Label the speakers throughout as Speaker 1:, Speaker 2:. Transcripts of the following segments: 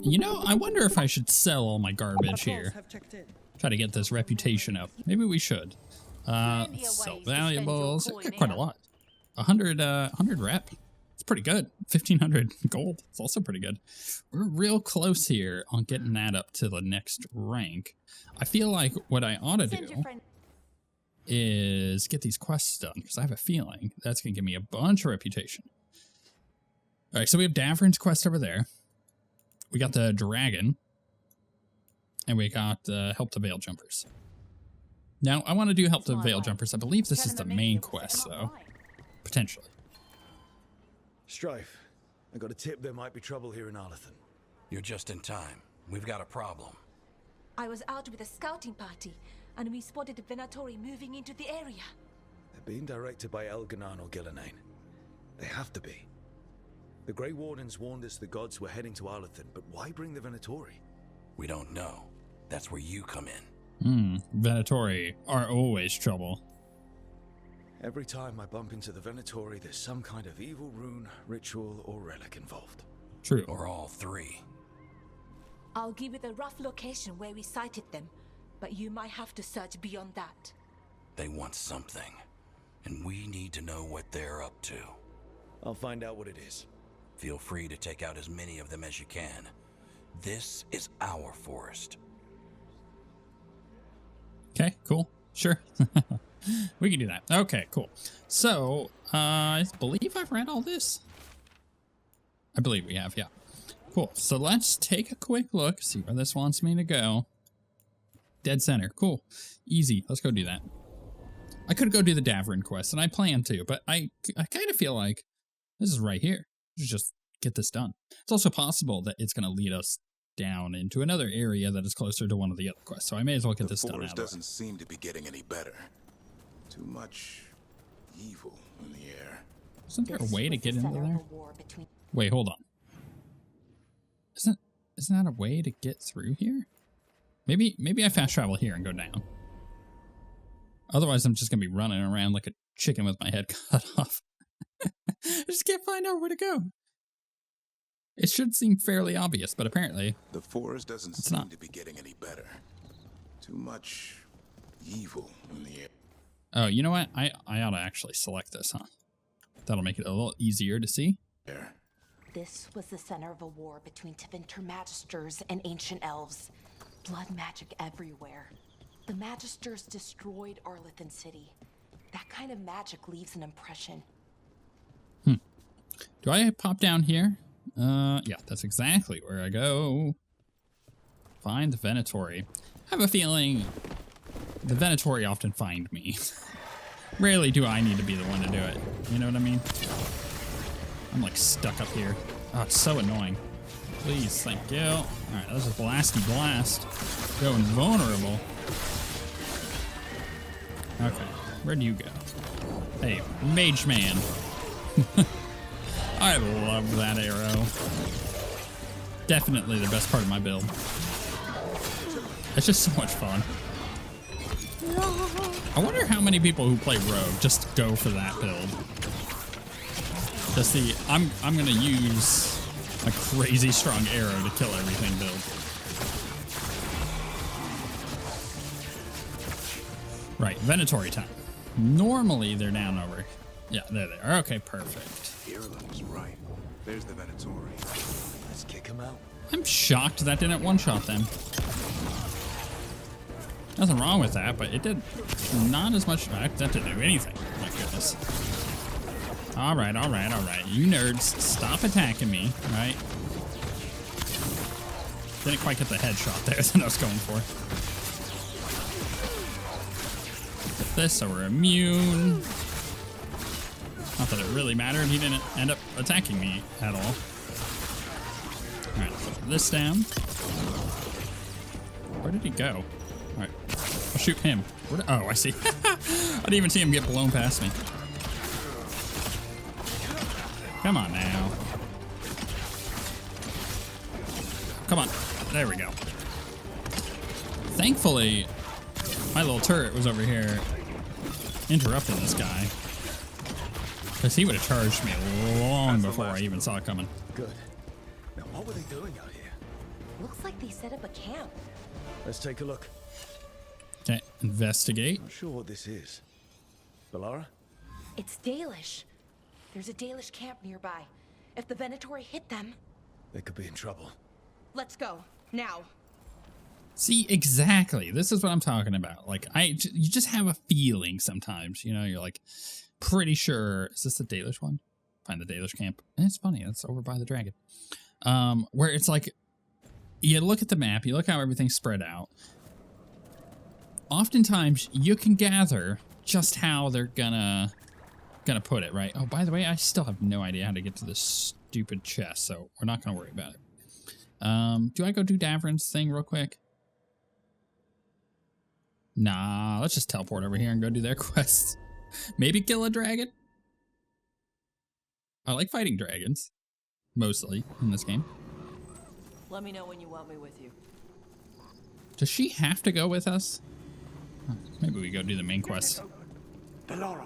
Speaker 1: You know, I wonder if I should sell all my garbage here. Try to get this reputation up. Maybe we should. Sell valuables. Quite a lot. 100 rep. It's pretty good. 1,500 gold. It's also pretty good. We're real close here on getting that up to the next rank. I feel like what I ought to do is get these quests done, because I have a feeling that's going to give me a bunch of reputation. All right, so we have Davern's quest over there. We got the dragon. And we got help the veil jumpers. Now, I want to do help the veil jumpers. I believe this is the main quest, though. Potentially.
Speaker 2: Strife, I got a tip there might be trouble here in Arlathan.
Speaker 3: You're just in time. We've got a problem.
Speaker 4: I was out with a scouting party, and we spotted the Venatori moving into the area.
Speaker 2: They're being directed by Elganan or Gillenane. They have to be. The Grey Wardens warned us the gods were heading to Arlathan, but why bring the Venatori?
Speaker 3: We don't know. That's where you come in.
Speaker 1: Venatori are always trouble.
Speaker 2: Every time I bump into the Venatori, there's some kind of evil rune, ritual, or relic involved.
Speaker 1: True.
Speaker 3: Or all three.
Speaker 4: I'll give you the rough location where we sighted them, but you might have to search beyond that.
Speaker 3: They want something, and we need to know what they're up to.
Speaker 2: I'll find out what it is.
Speaker 3: Feel free to take out as many of them as you can. This is our forest.
Speaker 1: Okay, cool. Sure. We can do that. Okay, cool. So, I believe I've read all this. I believe we have, yeah. Cool. So let's take a quick look, see where this wants me to go. Dead center. Cool. Easy. Let's go do that. I could go do the Davern quest, and I plan to, but I kind of feel like this is right here. Just get this done. It's also possible that it's going to lead us down into another area that is closer to one of the other quests, so I may as well get this done.
Speaker 5: The forest doesn't seem to be getting any better. Too much evil in the air.
Speaker 1: Isn't there a way to get into there? Wait, hold on. Isn't that a way to get through here? Maybe I fast travel here and go down. Otherwise, I'm just gonna be running around like a chicken with my head cut off. I just can't find out where to go. It should seem fairly obvious, but apparently
Speaker 5: the forest doesn't seem to be getting any better. Too much evil in the air.
Speaker 1: Oh, you know what? I ought to actually select this, huh? That'll make it a little easier to see.
Speaker 4: This was the center of a war between Tevinter Magisters and ancient elves. Blood magic everywhere. The Magisters destroyed Arlathan City. That kind of magic leaves an impression.
Speaker 1: Do I pop down here? Yeah, that's exactly where I go. Find the Venatori. I have a feeling the Venatori often find me. Rarely do I need to be the one to do it. You know what I mean? I'm like stuck up here. Oh, it's so annoying. Please, thank you. Alright, that was a blasty blast. Going vulnerable. Okay, where do you go? Hey, Mage Man. I love that arrow. Definitely the best part of my build. It's just so much fun. I wonder how many people who play Rogue just go for that build. Just the, I'm gonna use a crazy strong arrow to kill everything build. Right, Venatori time. Normally they're down over. Yeah, there they are. Okay, perfect.
Speaker 5: Arlathan was right. There's the Venatori.
Speaker 2: Let's kick him out.
Speaker 1: I'm shocked that didn't one-shot them. Nothing wrong with that, but it did not as much. That didn't do anything. My goodness. All right. You nerds, stop attacking me, right? Didn't quite get the headshot there that I was going for. Get this so we're immune. Not that it really mattered. He didn't end up attacking me at all. All right, put this down. Where did he go? All right, I'll shoot him. Oh, I see. I didn't even see him get blown past me. Come on now. Come on. There we go. Thankfully, my little turret was over here interrupting this guy. Because he would have charged me long before I even saw it coming.
Speaker 2: Good. Now what were they doing out here?
Speaker 4: Looks like they set up a camp.
Speaker 2: Let's take a look.
Speaker 1: Okay, investigate.
Speaker 2: Not sure what this is. Balara?
Speaker 4: It's Dalish. There's a Dalish camp nearby. If the Venatori hit them...
Speaker 2: They could be in trouble.
Speaker 4: Let's go. Now.
Speaker 1: See, exactly. This is what I'm talking about. Like, you just have a feeling sometimes, you know, you're like, pretty sure. Is this the Dalish one? Find the Dalish camp. And it's funny. That's over by the dragon. Where it's like, you look at the map, you look how everything's spread out. Oftentimes, you can gather just how they're gonna put it, right? Oh, by the way, I still have no idea how to get to this stupid chest, so we're not gonna worry about it. Do I go do Davrin's thing real quick? Nah, let's just teleport over here and go do their quests. Maybe kill a dragon? I like fighting dragons. Mostly in this game.
Speaker 6: Let me know when you want me with you.
Speaker 1: Does she have to go with us? Huh, maybe we go do the main quest.
Speaker 7: Balara,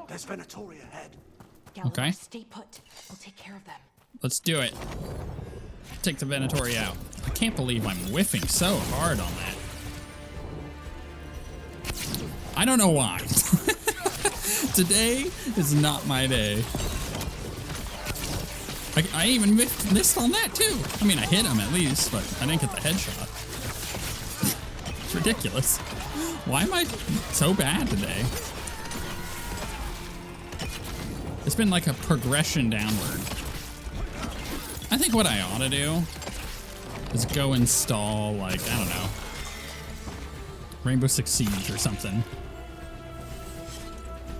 Speaker 7: there's Venatori ahead.
Speaker 4: Galador,
Speaker 1: Okay.
Speaker 4: stay put. We'll take care of them.
Speaker 1: Let's do it. Take the Venatori out. I can't believe I'm whiffing so hard on that. I don't know why. Today is not my day. I even missed on that too. I mean, I hit him at least, but I didn't get the headshot. It's ridiculous. Why am I so bad today? It's been like a progression downward. I think what I ought to do is go install, like, I don't know, Rainbow Six Siege or something.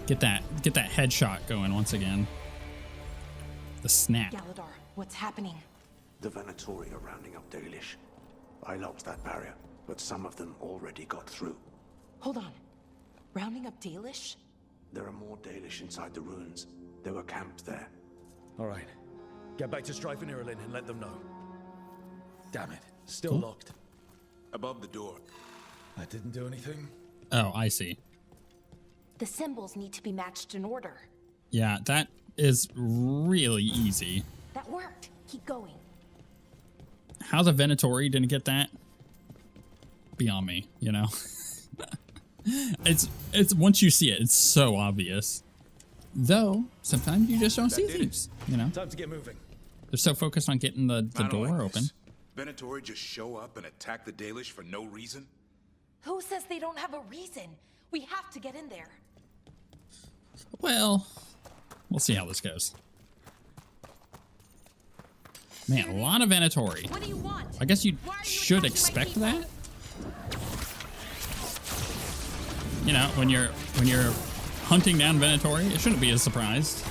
Speaker 1: Get that headshot going once again. The snap.
Speaker 4: Galador, what's happening?
Speaker 7: The Venatori are rounding up Dalish. I locked that barrier, but some of them already got through.
Speaker 4: Hold on. Rounding up Dalish?
Speaker 7: There are more Dalish inside the ruins. They were camped there.
Speaker 2: All right. Get back to Strife and Irelin and let them know. Damn it. Still
Speaker 1: Cool.
Speaker 2: locked.
Speaker 5: Above the door.
Speaker 2: That didn't do anything.
Speaker 1: Oh, I see.
Speaker 4: The symbols need to be matched in order.
Speaker 1: Yeah, that is really easy.
Speaker 4: That worked. Keep going.
Speaker 1: How the Venatori didn't get that? Beyond me, you know? It's once you see it, it's so obvious. Though, sometimes you just don't see things, you know?
Speaker 2: Time to get moving.
Speaker 1: They're so focused on getting the
Speaker 5: I don't
Speaker 1: door
Speaker 5: like
Speaker 1: open.
Speaker 5: this. Venatori just show up and attack the Dalish for no reason?
Speaker 4: Who says they don't have a reason? We have to get in there.
Speaker 1: Well, we'll see how this goes. Man, a lot of Venatori.
Speaker 4: What do you want?
Speaker 1: I guess you
Speaker 4: Why are you
Speaker 1: should
Speaker 4: attacking my
Speaker 1: expect
Speaker 4: people?
Speaker 1: that. You know, when you're hunting down Venatori, it shouldn't be a surprise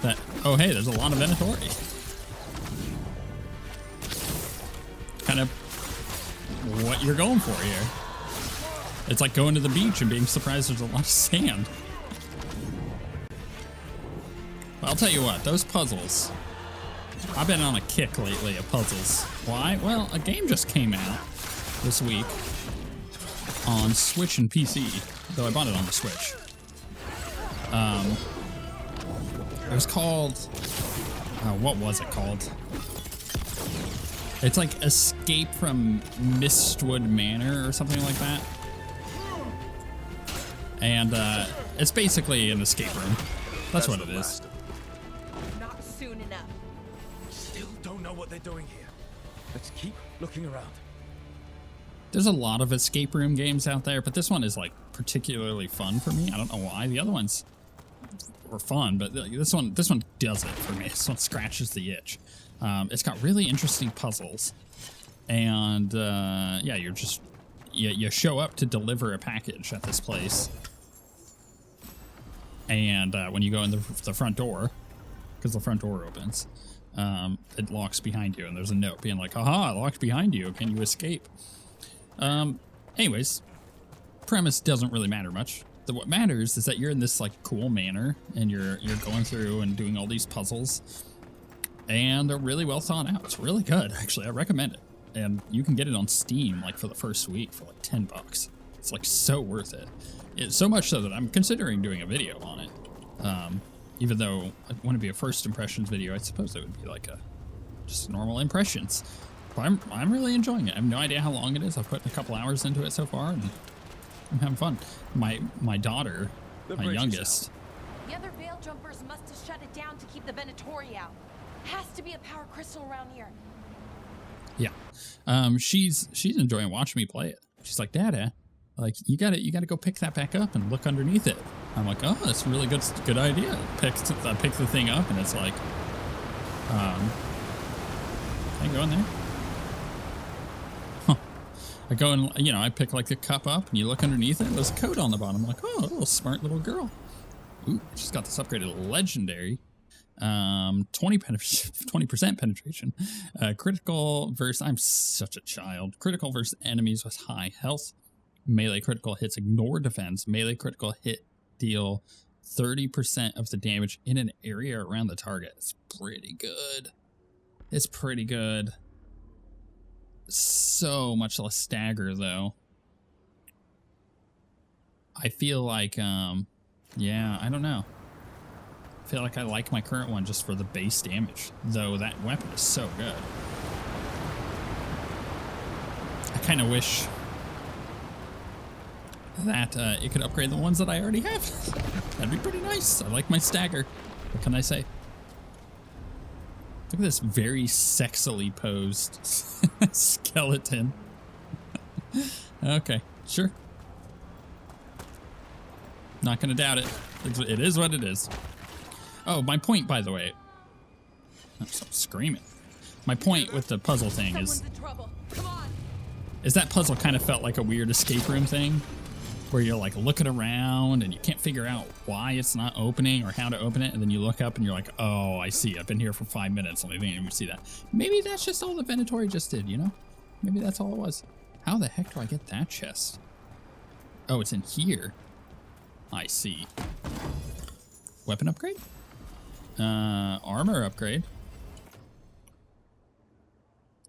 Speaker 1: that, oh hey, there's a lot of Venatori. Kind of what you're going for here. It's like going to the beach and being surprised there's a lot of sand. But I'll tell you what, those puzzles, I've been on a kick lately of puzzles. Why? Well, a game just came out this week on Switch and PC, though I bought it on the Switch. It was called, what was it called? It's like Escape from Mistwood Manor or something like that. And it's basically an escape room. That's what it
Speaker 5: the
Speaker 1: is.
Speaker 5: last of
Speaker 6: Not soon enough.
Speaker 2: Still don't know what they're doing here. Let's keep looking around.
Speaker 1: There's a lot of escape room games out there, but this one is like particularly fun for me. I don't know why. The other ones were fun, but this one does it for me. This one scratches the itch. It's got really interesting puzzles, and yeah, you show up to deliver a package at this place, and when you go in the front door, because the front door opens, it locks behind you, and there's a note being like, "Haha, it locked behind you. Can you escape?" Anyways, premise doesn't really matter much. What matters is that you're in this like cool manor, and you're going through and doing all these puzzles, and they're really well thought out. It's really good, actually. I recommend it. And you can get it on Steam like for the first week for like $10. It's like so worth it. It's so much so that I'm considering doing a video on it. Even though I want to be a first impressions video, I suppose it would be like just normal impressions. But I'm really enjoying it. I have no idea how long it is. I've put a couple hours into it so far, and I'm having fun. My daughter, my youngest.
Speaker 6: The other Veil Jumpers must have shut it down to keep the Venatori out. Has to be a power crystal around here.
Speaker 1: Yeah. She's enjoying watching me play it. She's like, Dada, like you gotta go pick that back up and look underneath it. I'm like, oh, that's a really good idea. I pick the thing up and it's like, can I go in there? Huh. I go and, you know, I pick like the cup up and you look underneath it. There's a code on the bottom. I'm like, oh, a little smart little girl. Ooh, she's got this upgraded legendary. 20% penetration. Critical versus, I'm such a child. Critical versus enemies with high health. Melee critical hits ignore defense. Melee critical hit deal 30% of the damage in an area around the target. It's pretty good. It's pretty good. So much less stagger though. I feel like, yeah, I don't know. I feel like I like my current one just for the base damage, though that weapon is so good. I kind of wish that it could upgrade the ones that I already have. That'd be pretty nice. I like my stagger. What can I say? Look at this very sexily posed skeleton. Okay, sure. Not gonna doubt it. It is what it is. Oh, my point, by the way. I'm screaming. My point with the puzzle thing is that puzzle kind of felt like a weird escape room thing, where you're like looking around and you can't figure out why it's not opening or how to open it, and then you look up and you're like, oh, I see. I've been here for 5 minutes and I didn't even see that. Maybe that's just all the Venatori just did, you know? Maybe that's all it was. How the heck do I get that chest? Oh, it's in here. I see. Weapon upgrade? Armor upgrade.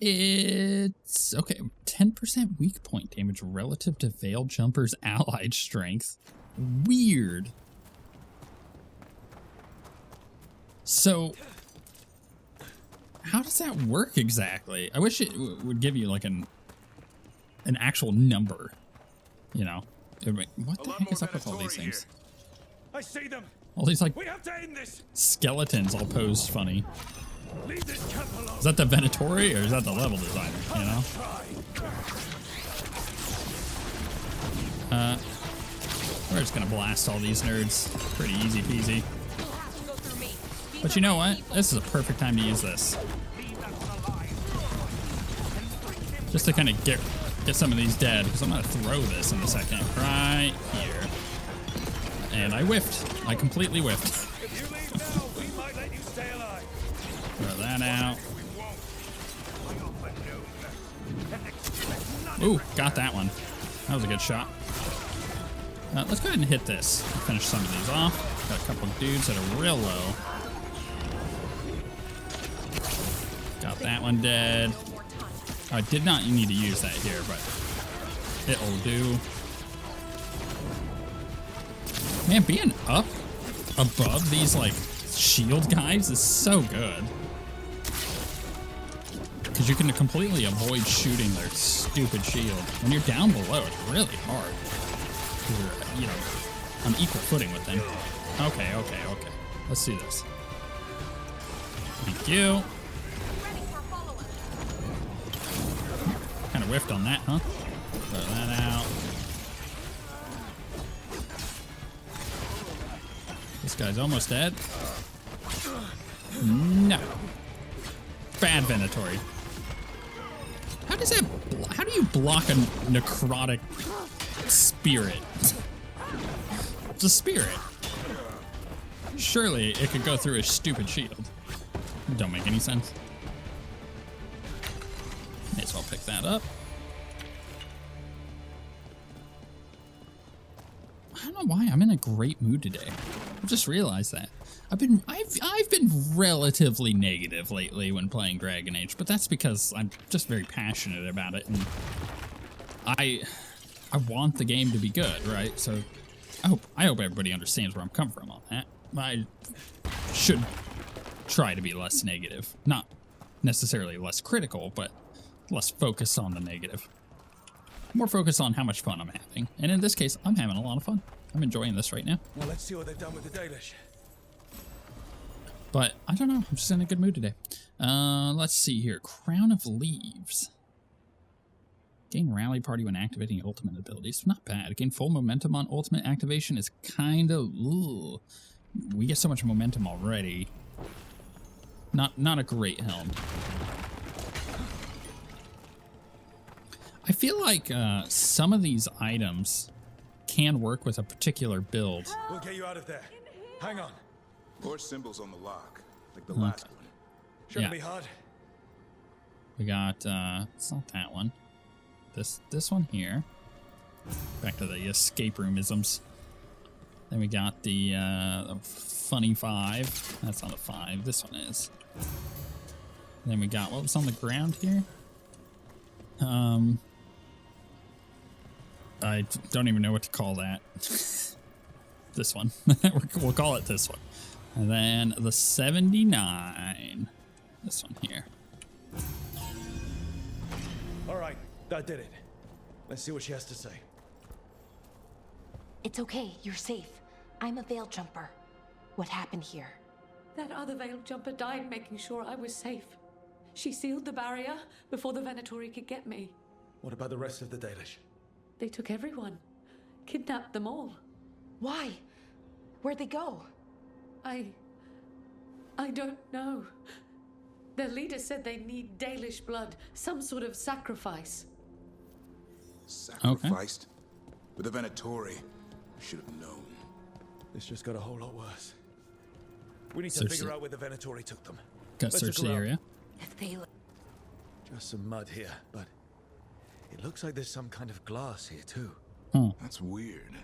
Speaker 1: It's okay. 10% weak point damage relative to Veil Jumper's allied strength. Weird. So, how does that work exactly? I wish it would give you like an actual number. You know, what the heck is up with all these things?
Speaker 2: I see them.
Speaker 1: All these like
Speaker 2: We have to end this.
Speaker 1: skeletons all posed funny.
Speaker 2: Leave this camp alone.
Speaker 1: Is that the Venatori or is that the level designer? You know? We're just gonna blast all these nerds. Pretty easy peasy. But you know what? This is a perfect time to use this. Just to kind of get some of these dead, because I'm gonna throw this in a second. Right here. And I whiffed. I completely whiffed.
Speaker 2: If you leave now, we might let you stay alive.
Speaker 1: Throw that out. Ooh, got that one. That was a good shot. Let's go ahead and hit this. Finish some of these off. Got a couple of dudes that are real low. Got that one dead. Oh, I did not need to use that here, but it'll do. Man, being up above these, like, shield guys is so good. Because you can completely avoid shooting their stupid shield. When you're down below, it's really hard. Because you're, you know, on equal footing with them. Okay. Let's do this. Thank you. Kind of whiffed on that, huh? Throw that out. This guy's almost dead. No. Bad Venatori. How do you block a necrotic spirit? It's a spirit. Surely it could go through a stupid shield. Don't make any sense. May as well pick that up. I don't know why I'm in a great mood today. I just realized that. I've been relatively negative lately when playing Dragon Age, but that's because I'm just very passionate about it, and I want the game to be good, right? So I hope everybody understands where I'm coming from on that. I should try to be less negative, not necessarily less critical, but less focus on the negative. More focus on how much fun I'm having. And in this case, I'm having a lot of fun. I'm enjoying this right now.
Speaker 2: Now let's see what they've done with the Dalish.
Speaker 1: But I don't know. I'm just in a good mood today. Let's see here. Crown of Leaves. Gain rally party when activating ultimate abilities. Not bad. Gain full momentum on ultimate activation is kind of... We get so much momentum already. Not a great helm. I feel like some of these items can work with a particular build.
Speaker 2: We'll get you out of there. Hang on.
Speaker 5: More symbols on the lock, like the last one.
Speaker 2: Shouldn't be hard.
Speaker 1: We got, it's not that one. This one here. Back to the escape room isms. Then we got the funny 5. That's not a 5. This one is. Then we got, what was on the ground here? I don't even know what to call that. This one. We'll call it this one. And then the 79. This one here.
Speaker 2: All right, that did it. Let's see what she has to say.
Speaker 4: It's okay, you're safe. I'm a veil jumper. What happened here?
Speaker 8: That other veil jumper died making sure I was safe. She sealed the barrier before the Venatori could get me.
Speaker 2: What about the rest of the Dalish?
Speaker 8: They took everyone. Kidnapped them all.
Speaker 4: Why? Where'd they go?
Speaker 8: I don't know. Their leader said they need Dalish blood, some sort of sacrifice.
Speaker 5: Sacrificed? With the Venatori, should have known.
Speaker 2: This just got a whole lot worse. We need to
Speaker 1: Search
Speaker 2: figure
Speaker 1: the-
Speaker 2: out where the Venatori took them.
Speaker 1: Got
Speaker 2: Let's
Speaker 1: search
Speaker 2: look
Speaker 1: the
Speaker 2: around.
Speaker 1: area.
Speaker 4: If they...
Speaker 2: Just some mud here, but it looks like there's some kind of glass here too.
Speaker 5: That's weird.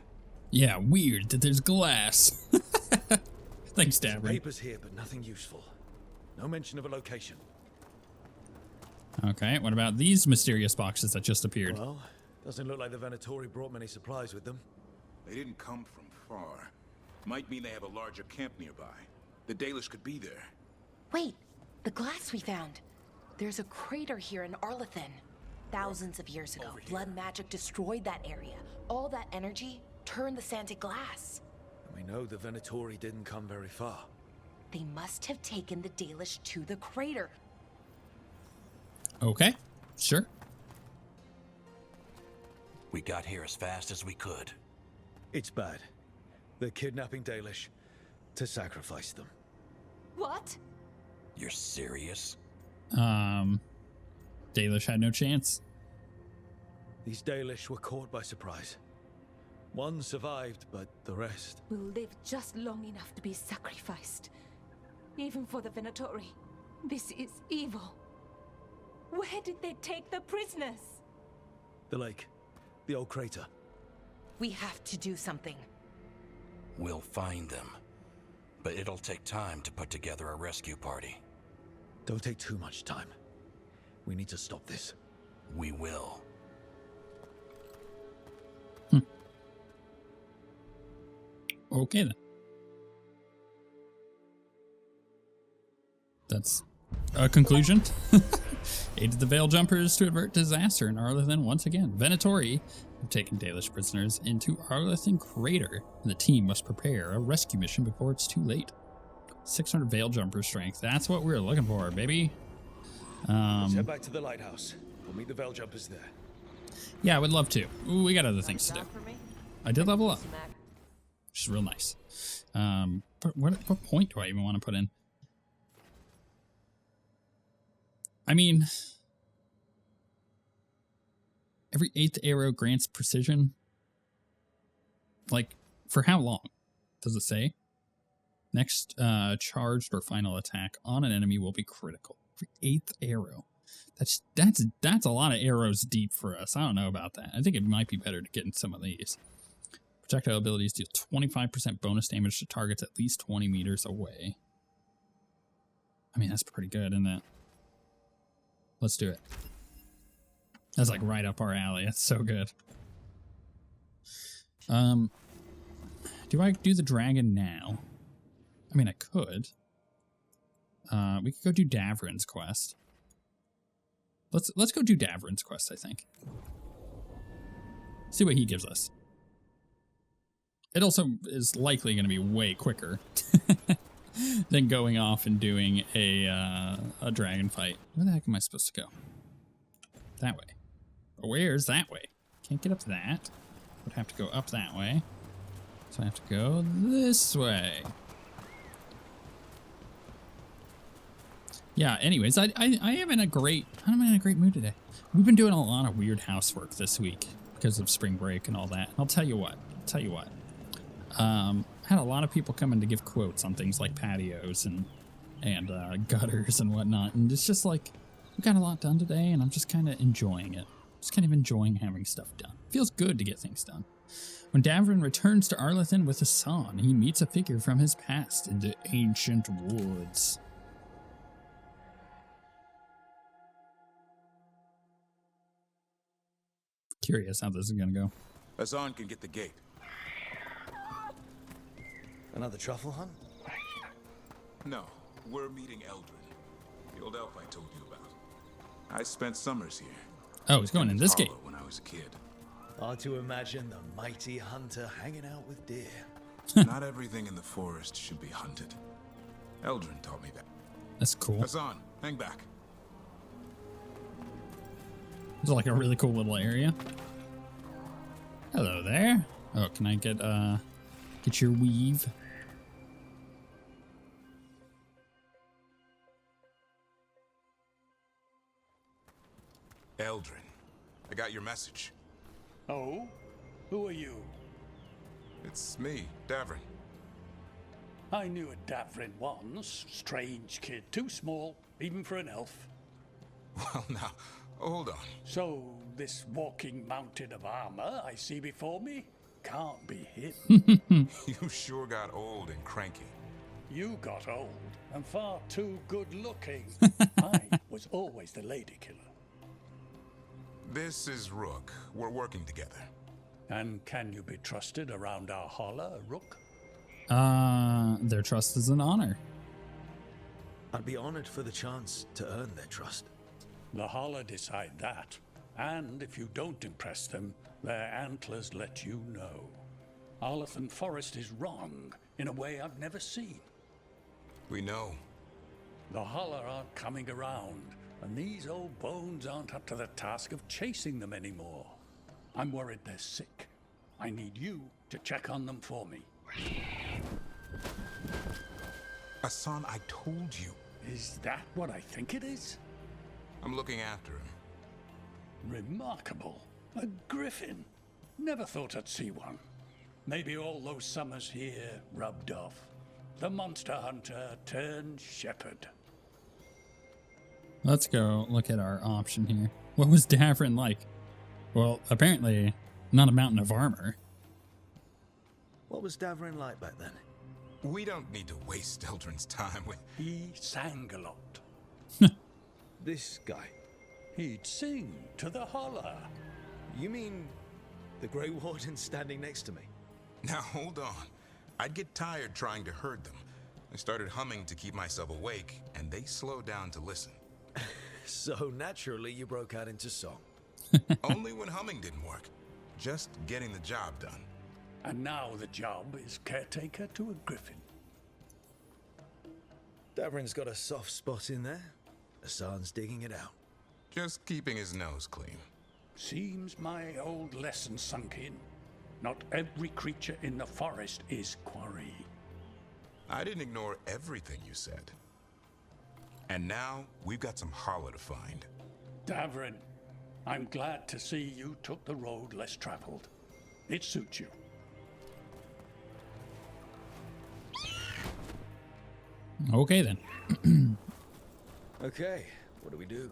Speaker 1: Yeah, weird that there's glass. Thanks, Dabber.
Speaker 2: Papers here, but nothing useful. No mention of a location.
Speaker 1: Okay, what about these mysterious boxes that just appeared?
Speaker 2: Well, doesn't look like the Venatori brought many supplies with them.
Speaker 5: They didn't come from far. Might mean they have a larger camp nearby. The Dalish could be there.
Speaker 4: Wait, the glass we found. There's a crater here in Arlathan. Thousands of years ago, blood magic destroyed that area. All that energy turned the sand to glass.
Speaker 2: And we know the Venatori didn't come very far.
Speaker 4: They must have taken the Dalish to the crater.
Speaker 1: Okay, sure.
Speaker 3: We got here as fast as we could.
Speaker 2: It's bad. They're kidnapping Dalish to sacrifice them.
Speaker 6: What?
Speaker 3: You're serious?
Speaker 1: Dalish had no chance.
Speaker 2: These Dalish were caught by surprise. One survived, but the rest...
Speaker 6: Will live just long enough to be sacrificed. Even for the Venatori. This is evil. Where did they take the prisoners?
Speaker 2: The lake. The old crater.
Speaker 4: We have to do something.
Speaker 3: We'll find them. But it'll take time to put together a rescue party.
Speaker 2: Don't take too much time. We need to stop this.
Speaker 3: We will.
Speaker 1: Okay then. That's a conclusion. Aided the Veil Jumpers to avert disaster in Arlathan once again. Venatori have taken Dalish prisoners into Arlathan Crater, and the team must prepare a rescue mission before it's too late. 600 Veil Jumper strength. That's what we're looking for, baby.
Speaker 2: Let's head back to the lighthouse. We'll meet the Veil Jumpers there.
Speaker 1: Yeah, I would love to. Ooh, we got other things to do. I did level up, which is real nice. But what point do I even want to put in? I mean, every 8th arrow grants precision. Like, for how long? Does it say? Next charged or final attack on an enemy will be critical. Every 8th arrow. That's a lot of arrows deep for us. I don't know about that. I think it might be better to get in some of these. Projectile abilities deal 25% bonus damage to targets at least 20 meters away. I mean, that's pretty good, isn't it? Let's do it. That's like right up our alley. That's so good. Do I do the dragon now? I mean, I could. We could go do Davrin's quest. Let's go do Davrin's quest, I think. See what he gives us. It also is likely going to be way quicker than going off and doing a dragon fight. Where the heck am I supposed to go? That way. Where's that way? Can't get up that. Would have to go up that way. So I have to go this way. Yeah, anyways, I'm in a great mood today. We've been doing a lot of weird housework this week because of spring break and all that. I'll tell you what. Had a lot of people coming to give quotes on things like patios and gutters and whatnot, and it's just like we got a lot done today, and I'm just kind of enjoying it. Just kind of enjoying having stuff done. Feels good to get things done. When Davrin returns to Arlathan with Hassan, he meets a figure from his past in the ancient woods. Curious how this is gonna go.
Speaker 5: Hassan can get the gate.
Speaker 2: Another truffle hunt?
Speaker 5: No, we're meeting Eldrin, the old elf I told you about. I spent summers here.
Speaker 1: Oh, he's going in this gate.
Speaker 5: When I was a kid.
Speaker 2: Hard to imagine the mighty hunter hanging out with deer.
Speaker 5: Not everything in the forest should be hunted. Eldrin taught me that.
Speaker 1: That's cool.
Speaker 5: Hassan, hang back.
Speaker 1: It's like a really cool little area. Hello there. Oh, can I get your weave?
Speaker 5: Eldrin, I got your message.
Speaker 9: Oh? Who are you?
Speaker 5: It's me, Davrin.
Speaker 9: I knew a Davrin once. Strange kid. Too small, even for an elf.
Speaker 5: Well, now, hold on.
Speaker 9: So, this walking mountain of armor I see before me can't be him.
Speaker 5: You sure got old and cranky.
Speaker 9: You got old and far too good looking. I was always the lady killer.
Speaker 5: This is Rook. We're working together.
Speaker 9: And can you be trusted around our holler, Rook?
Speaker 1: Their trust is an honor.
Speaker 2: I'd be honored for the chance to earn their trust.
Speaker 9: The holler decide that. And if you don't impress them, their antlers let you know. Arlathan Forest is wrong in a way I've never seen.
Speaker 5: We know.
Speaker 9: The holler aren't coming around, and these old bones aren't up to the task of chasing them anymore. I'm worried they're sick. I need you to check on them for me.
Speaker 5: Hassan, I told you.
Speaker 9: Is that what I think it is?
Speaker 5: I'm looking after him.
Speaker 9: Remarkable. A griffin. Never thought I'd see one. Maybe all those summers here rubbed off. The monster hunter turned shepherd.
Speaker 1: Let's go look at our option here. What was Davrin like? Well, apparently not a mountain of armor.
Speaker 2: What was Davrin like back then?
Speaker 5: We don't need to waste Eldrin's time with...
Speaker 9: He sang a lot.
Speaker 2: This guy.
Speaker 9: He'd sing to the holler.
Speaker 2: You mean the Grey Warden standing next to me?
Speaker 5: Now, hold on. I'd get tired trying to herd them. I started humming to keep myself awake, and they slowed down to listen.
Speaker 2: So naturally, you broke out into song.
Speaker 5: Only when humming didn't work. Just getting the job done.
Speaker 9: And now the job is caretaker to a griffin.
Speaker 2: Davrin's got a soft spot in there. Hassan's digging it out.
Speaker 5: Just keeping his nose clean.
Speaker 9: Seems my old lesson sunk in. Not every creature in the forest is quarry.
Speaker 5: I didn't ignore everything you said. And now, we've got some holler to find.
Speaker 9: Davrin, I'm glad to see you took the road less traveled. It suits you.
Speaker 1: Okay then.
Speaker 2: Okay, what do we do?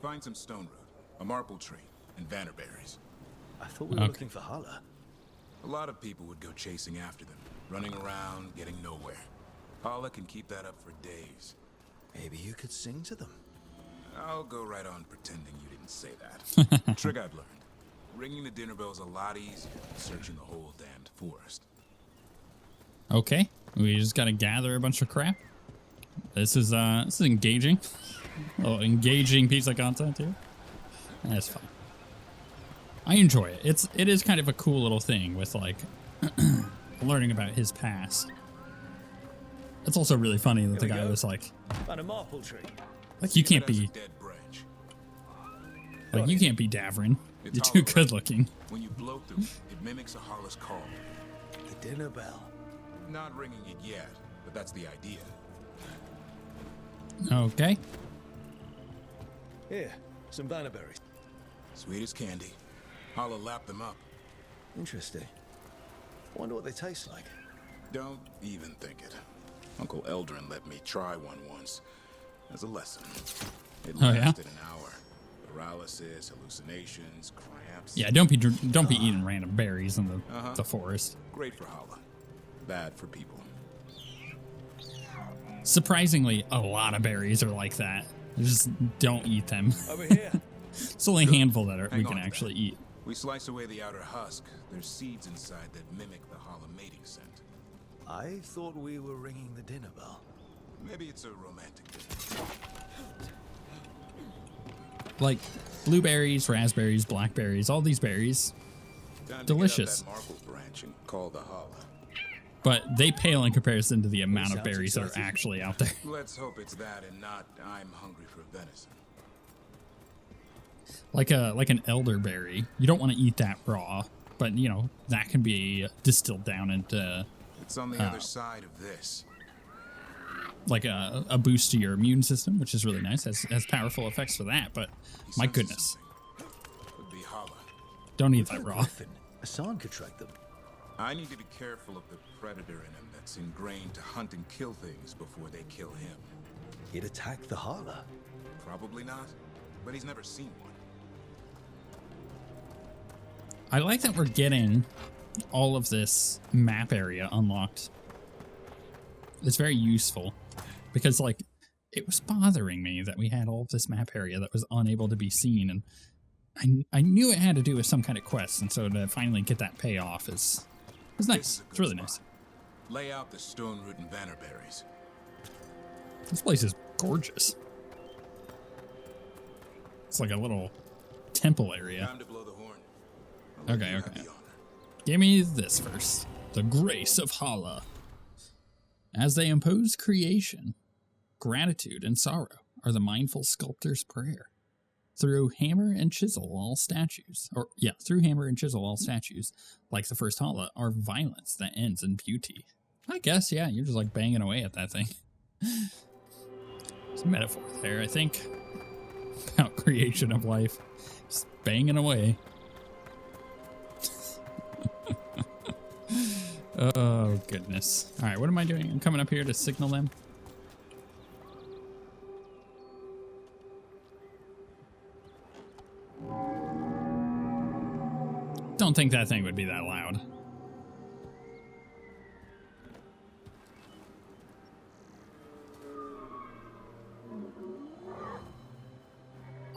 Speaker 5: Find some stone root, a marple tree, and vannerberries.
Speaker 2: I thought we were looking for Hala.
Speaker 5: A lot of people would go chasing after them, running around, getting nowhere. Hala can keep that up for days.
Speaker 2: Maybe you could sing to them.
Speaker 5: I'll go right on pretending you didn't say that. Trick I've learned. Ringing the dinner bell's a lot easier than searching the whole damned forest.
Speaker 1: Okay, we just gotta gather a bunch of crap. This is engaging. Oh, engaging piece of content here. That's fine. I enjoy it. It is kind of a cool little thing with like learning about his past. It's also really funny that the guy was like,
Speaker 2: And a maple tree.
Speaker 1: like you can't be,
Speaker 5: Dead branch.
Speaker 1: like you can't be Davrin.
Speaker 5: It's
Speaker 1: You're too
Speaker 5: hollow,
Speaker 1: good
Speaker 5: right?
Speaker 1: looking.
Speaker 5: When you blow through it mimics a hollow's call.
Speaker 2: The dinner bell.
Speaker 5: Not ringing it yet, but that's the idea.
Speaker 1: Okay.
Speaker 2: Here, some bannerberries.
Speaker 5: Sweet as candy. Holla lapped them up.
Speaker 2: Interesting. Wonder what they taste like.
Speaker 5: Don't even think it. Uncle Eldrin let me try one once as a lesson. It
Speaker 1: Oh, yeah?
Speaker 5: lasted an hour. Paralysis, hallucinations, cramps.
Speaker 1: Yeah, don't be eating random berries in the forest.
Speaker 5: Great for Holla. Bad for people.
Speaker 1: Surprisingly, a lot of berries are like that. Just don't eat them.
Speaker 2: Over here.
Speaker 1: It's only a handful that we
Speaker 5: Hang
Speaker 1: can
Speaker 5: on to
Speaker 1: actually
Speaker 5: that.
Speaker 1: eat.
Speaker 5: We slice away the outer husk. There's seeds inside that mimic the Holla mating scent.
Speaker 2: I thought we were ringing the dinner bell.
Speaker 5: Maybe it's a romantic dinner.
Speaker 1: Like blueberries, raspberries, blackberries, all these berries,
Speaker 5: Time to
Speaker 1: delicious.
Speaker 5: get up that Markle branch and call the Holla.
Speaker 1: But they pale in comparison to the amount of
Speaker 2: sounds
Speaker 1: berries that are
Speaker 2: exciting.
Speaker 1: actually out there.
Speaker 5: Let's hope it's that and not I'm hungry for venison.
Speaker 1: Like an elderberry. You don't want to eat that raw, but you know, that can be distilled down into
Speaker 5: It's on the other side of this.
Speaker 1: like a boost to your immune system, which is really nice. Has powerful effects for that, but
Speaker 5: He
Speaker 1: my
Speaker 5: senses
Speaker 1: goodness,
Speaker 5: something. Could be Holla.
Speaker 1: don't eat
Speaker 2: Look
Speaker 1: that
Speaker 2: at
Speaker 1: raw.
Speaker 2: Griffin. Hassan could track them.
Speaker 5: I need to be careful of the predator in him that's ingrained to hunt and kill things before they kill him.
Speaker 2: He'd attack the Hala.
Speaker 5: Probably not, but he's never seen one.
Speaker 1: I like that we're getting all of this map area unlocked. It's very useful because like it was bothering me that we had all of this map area that was unable to be seen, and I knew it had to do with some kind of quest, and so to finally get that payoff is
Speaker 5: This
Speaker 1: nice.
Speaker 5: is a
Speaker 1: It's
Speaker 5: good
Speaker 1: really
Speaker 5: spot.
Speaker 1: nice.
Speaker 5: Lay out the stone root and bannerberries.
Speaker 1: This place is gorgeous. It's like a little temple area.
Speaker 5: Time to blow the horn. I'll let
Speaker 1: Okay,
Speaker 5: you have
Speaker 1: okay.
Speaker 5: the honor.
Speaker 1: Give me this first. The grace of Hala. As they impose creation, gratitude and sorrow are the mindful sculptor's prayer. Through hammer and chisel all statues, like the first Hala, are violence that ends in beauty. I guess, yeah, you're just like banging away at that thing. There's a metaphor there, I think, about creation of life. Just banging away. Oh, goodness. All right, what am I doing? I'm coming up here to signal them. Don't think that thing would be that loud.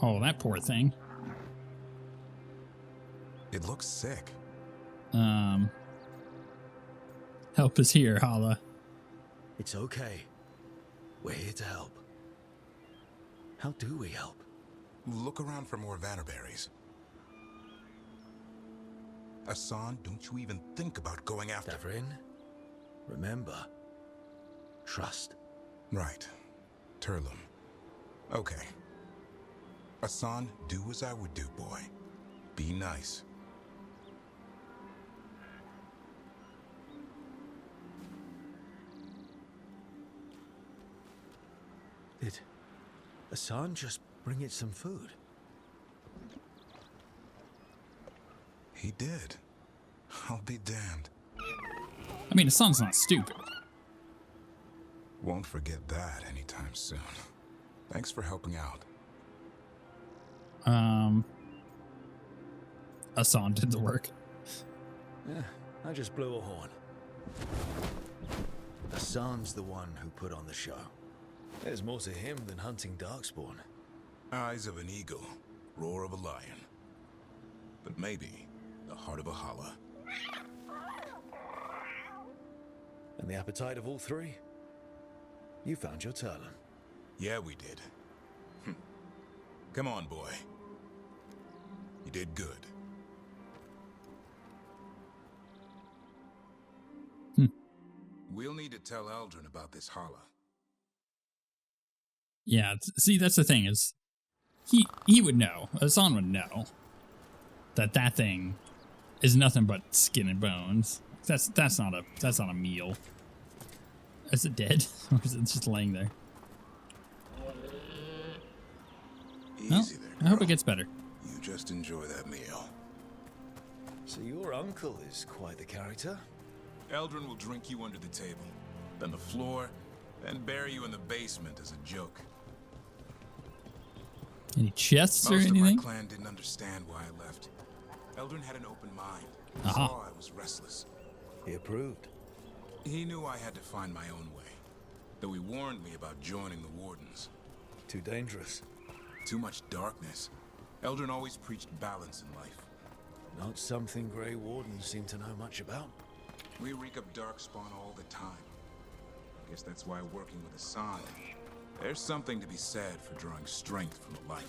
Speaker 1: Oh, that poor thing.
Speaker 5: It looks sick.
Speaker 1: Help is here, Hala.
Speaker 2: It's okay. We're here to help. How do we help?
Speaker 5: Look around for more vannerberries. Hassan, don't you even think about going after...
Speaker 2: Davrin, remember, trust.
Speaker 5: Right. Turlum. Okay. Hassan, do as I would do, boy. Be nice.
Speaker 2: Did Hassan just bring it some food?
Speaker 5: He did. I'll be damned.
Speaker 1: I mean, the song's not stupid.
Speaker 5: Won't forget that anytime soon. Thanks for helping out.
Speaker 1: Hassan did the work.
Speaker 2: Yeah, I just blew a horn. Hassan's the one who put on the show. There's more to him than hunting darkspawn.
Speaker 5: Eyes of an eagle, roar of a lion. But maybe the heart of a Hala.
Speaker 2: And the appetite of all three? You found your Talon.
Speaker 5: Yeah, we did. Come on, boy. You did good. We'll need to tell Eldrin about this holla.
Speaker 1: Yeah, see, that's the thing is, he would know. Hassan would know that thing is nothing but skin and bones. That's not a meal. Is it dead, or is it just laying there?
Speaker 5: Easy there, girl.
Speaker 1: I hope it gets better.
Speaker 5: You just enjoy that meal.
Speaker 2: So your uncle is quite the character.
Speaker 5: Eldrin will drink you under the table, then the floor, then bury you in the basement as a joke.
Speaker 1: Any chests or
Speaker 5: Most
Speaker 1: anything?
Speaker 5: of my clan didn't understand why I left. Eldrin had an open mind. He
Speaker 1: Aha.
Speaker 5: saw I was restless.
Speaker 2: He approved.
Speaker 5: He knew I had to find my own way, though he warned me about joining the Wardens.
Speaker 2: Too dangerous.
Speaker 5: Too much darkness. Eldrin always preached balance in life.
Speaker 2: Not something Grey Wardens seem to know much about.
Speaker 5: We reek up darkspawn all the time. Guess that's why working with Hassan, there's something to be said for drawing strength from the light.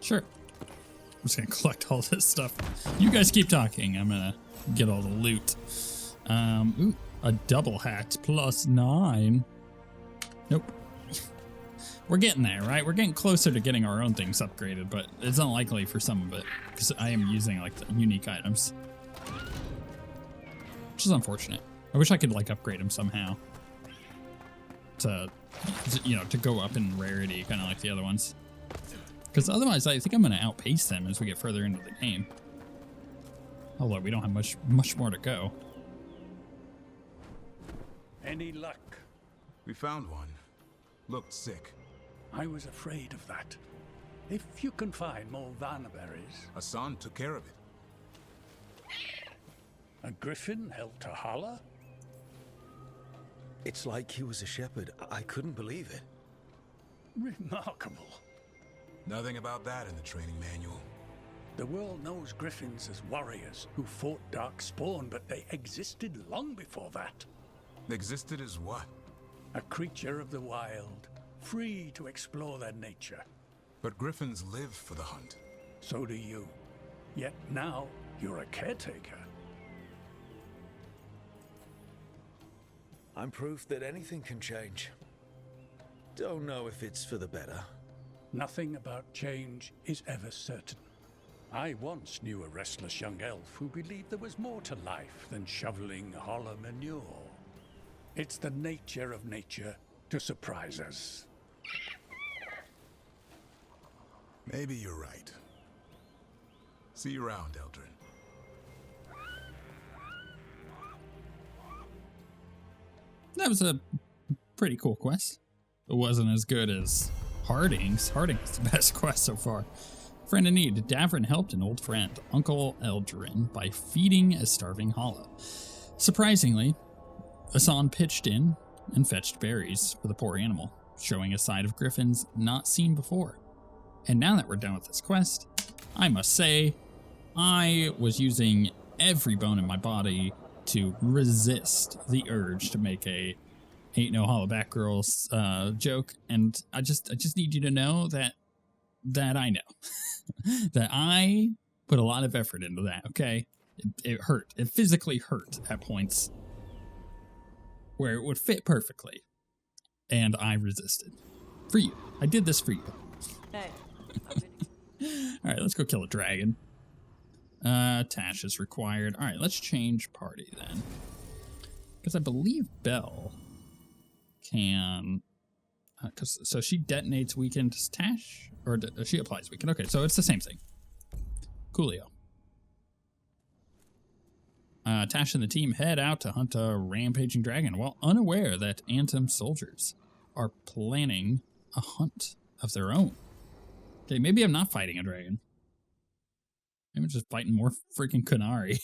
Speaker 1: Sure. I'm just gonna collect all this stuff. You guys keep talking. I'm gonna get all the loot. Ooh, a double hat plus 9. Nope. We're getting there, right? We're getting closer to getting our own things upgraded, but it's unlikely for some of it because I am using like the unique items, which is unfortunate. I wish I could like upgrade them somehow to go up in rarity, kind of like the other ones. Because otherwise, I think I'm going to outpace them as we get further into the game. Although we don't have much more to go.
Speaker 9: Any luck?
Speaker 5: We found one. Looked sick.
Speaker 9: I was afraid of that. If you can find more Vanaberries.
Speaker 5: Hassan took care of it.
Speaker 9: A griffin helped a holler?
Speaker 2: It's like he was a shepherd. I couldn't believe it.
Speaker 9: Remarkable.
Speaker 5: Nothing about that in the training manual.
Speaker 9: The world knows griffins as warriors who fought Darkspawn, but they existed long before that.
Speaker 5: Existed as what?
Speaker 9: A creature of the wild, free to explore their nature.
Speaker 5: But griffins live for the hunt.
Speaker 9: So do you. Yet now, you're a caretaker.
Speaker 2: I'm proof that anything can change. Don't know if it's for the better.
Speaker 9: Nothing about change is ever certain. I once knew a restless young elf who believed there was more to life than shoveling hollow manure. It's the nature of nature to surprise us.
Speaker 5: Maybe you're right. See you around, Eldrin.
Speaker 1: That was a pretty cool quest. It wasn't as good as Harding's. Harding's the best quest so far. Friend in need. Davrin helped an old friend, Uncle Eldrin, by feeding a starving hollow. Surprisingly, Hassan pitched in and fetched berries for the poor animal, showing a side of griffins not seen before. And now that we're done with this quest, I must say, I was using every bone in my body to resist the urge to make a Ain't No Hollowback Girls joke, and I just need you to know that I know that I put a lot of effort into that. Okay, it hurt. It physically hurt at points where it would fit perfectly, and I resisted for you. I did this for you.
Speaker 6: Hey.
Speaker 1: All right, let's go kill a dragon. Tash is required. All right, let's change party then, because I believe Belle can, so she detonates weakened. Does Tash, or she applies weakened? Okay, so it's the same thing. Coolio. Tash and the team head out to hunt a rampaging dragon while unaware that Anthem soldiers are planning a hunt of their own. Okay, maybe I'm not fighting a dragon. Maybe I'm just fighting more freaking Kunari.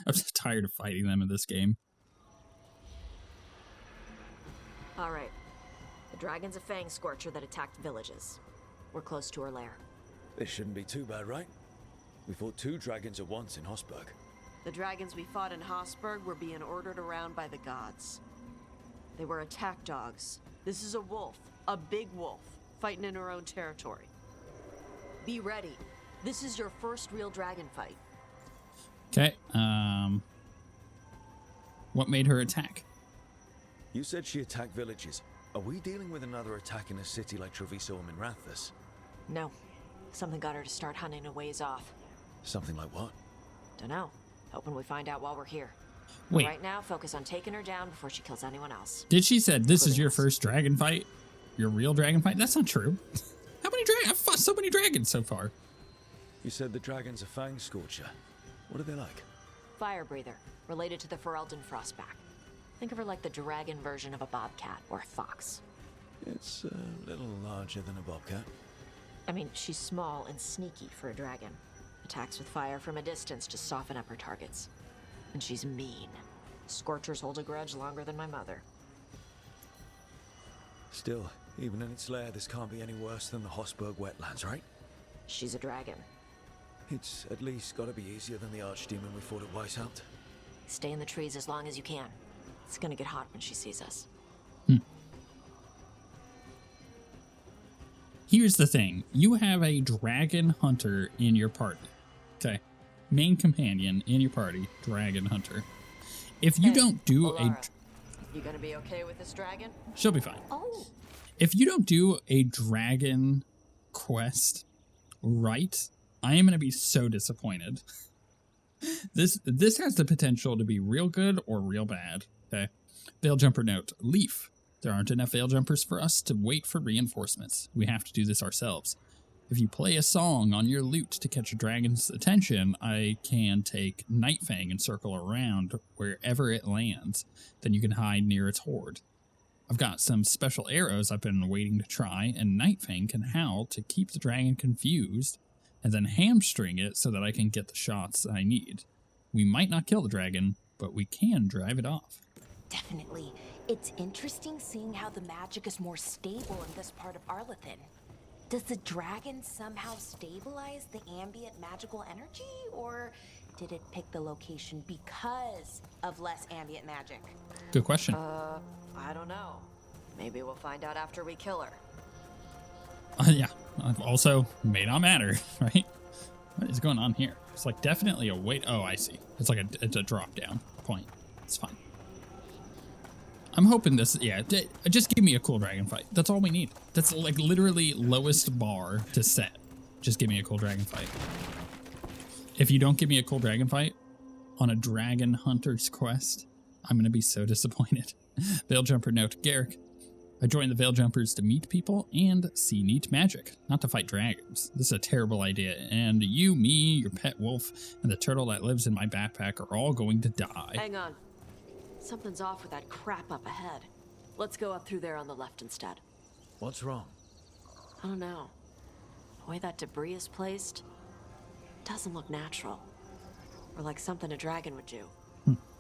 Speaker 1: I'm so tired of fighting them in this game.
Speaker 10: All right. The dragon's a Fangscorcher that attacked villages. We're close to her lair.
Speaker 2: This shouldn't be too bad, right? We fought 2 dragons at once in Hosberg.
Speaker 11: The dragons we fought in Hosberg were being ordered around by the gods.
Speaker 10: They were attack dogs. This is a wolf. A big wolf. Fighting in her own territory. Be ready. This is your first real dragon fight.
Speaker 1: Okay, what made her attack?
Speaker 2: You said she attacked villages. Are we dealing with another attack in a city like Treviso and Minrathous?
Speaker 10: No. Something got her to start hunting a ways off.
Speaker 2: Something like what?
Speaker 10: Dunno. Hoping we find out while we're here.
Speaker 1: Wait.
Speaker 10: Right now, focus on taking her down before she kills anyone else.
Speaker 1: Did she said this is your first dragon fight? Your real dragon fight? That's not true. How many dragons? I've fought so many dragons so far.
Speaker 2: You said the dragon's a Fangscorcher. What are they like?
Speaker 10: Fire breather, related to the Ferelden Frostback. Think of her like the dragon version of a bobcat or a fox.
Speaker 2: It's a little larger than a bobcat.
Speaker 10: I mean, she's small and sneaky for a dragon. Attacks with fire from a distance to soften up her targets. And she's mean. Scorchers hold a grudge longer than my mother.
Speaker 2: Still, even in its lair, this can't be any worse than the OSWguild wetlands, right?
Speaker 10: She's a dragon.
Speaker 2: It's at least gotta be easier than the archdemon we fought at Weishaupt.
Speaker 10: Stay in the trees as long as you can. It's gonna get hot when she sees us.
Speaker 1: Here's the thing. You have a dragon hunter in your party. Okay. Main companion in your party, dragon hunter. If you don't do
Speaker 10: Alara, you gonna be okay with this dragon?
Speaker 1: She'll be fine.
Speaker 10: Oh.
Speaker 1: If you don't do a dragon quest right, I am gonna be so disappointed. This has the potential to be real good or real bad. Okay. Veil Jumper note. Leaf. There aren't enough Veil Jumpers for us to wait for reinforcements. We have to do this ourselves. If you play a song on your lute to catch a dragon's attention, I can take Nightfang and circle around wherever it lands. Then you can hide near its horde. I've got some special arrows I've been waiting to try, and Nightfang can howl to keep the dragon confused, and then hamstring it so that I can get the shots I need. We might not kill the dragon, but we can drive it off.
Speaker 4: Definitely. It's interesting seeing how the magic is more stable in this part of Arlathan. Does the dragon somehow stabilize the ambient magical energy, or did it pick the location because of less ambient magic?
Speaker 1: Good question.
Speaker 10: I don't know. Maybe we'll find out after we kill her.
Speaker 1: Yeah. Also, may not matter, right? What is going on here? It's like definitely a wait. Oh, I see. It's like it's a drop down point. It's fine. I'm hoping this, yeah, just give me a cool dragon fight. That's all we need. That's like literally lowest bar to set. Just give me a cool dragon fight. If you don't give me a cool dragon fight on a dragon hunter's quest, I'm going to be so disappointed. Veil Jumper note, Garrick. I joined the Veil Jumpers to meet people and see neat magic, not to fight dragons. This is a terrible idea, and you, me, your pet wolf, and the turtle that lives in my backpack are all going to die.
Speaker 10: Hang on. Something's off with that crap up ahead. Let's go up through there on the left instead.
Speaker 2: What's wrong?
Speaker 10: I don't know. The way that debris is placed doesn't look natural. Or like something a dragon would do.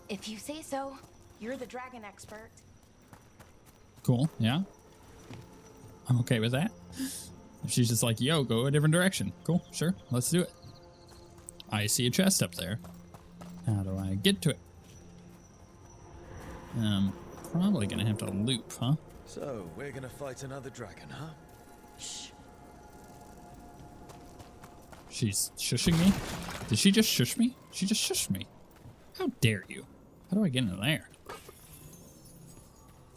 Speaker 4: If you say so, you're the dragon expert.
Speaker 1: Cool, yeah. I'm okay with that. If she's just like, yo, go a different direction. Cool, sure, let's do it. I see a chest up there. How do I get to it? Probably gonna have to loop, huh?
Speaker 2: So, we're gonna fight another dragon, huh?
Speaker 10: Shh.
Speaker 1: She's shushing me? Did she just shush me? She just shushed me. How dare you? How do I get into there?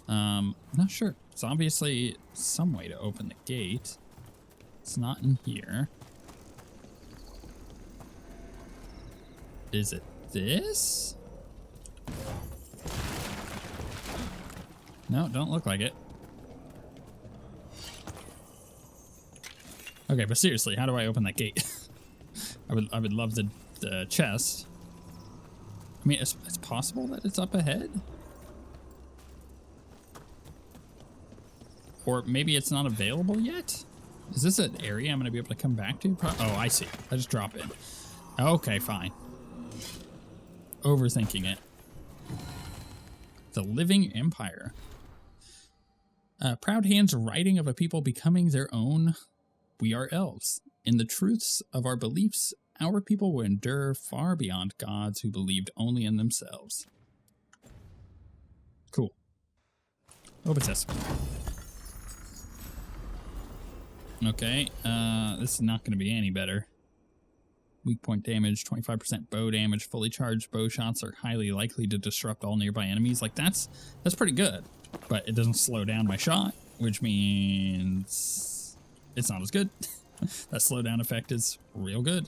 Speaker 1: Not sure. It's obviously some way to open the gate. It's not in here. Is it this? No, don't look like it. Okay, but seriously, how do I open that gate? I would love the chest. I mean, it's possible that it's up ahead? Or maybe it's not available yet? Is this an area I'm going to be able to come back to? Oh, I see. I just drop in. Okay, fine. Overthinking it. The Living Empire. Proud hands writing of a people becoming their own. We are elves. In the truths of our beliefs, our people will endure far beyond gods who believed only in themselves. Cool. Open sesame. Okay, this is not going to be any better. Weak point damage, 25% bow damage. Fully charged bow shots are highly likely to disrupt all nearby enemies. Like, that's pretty good. But it doesn't slow down my shot, which means it's not as good. That slowdown effect is real good.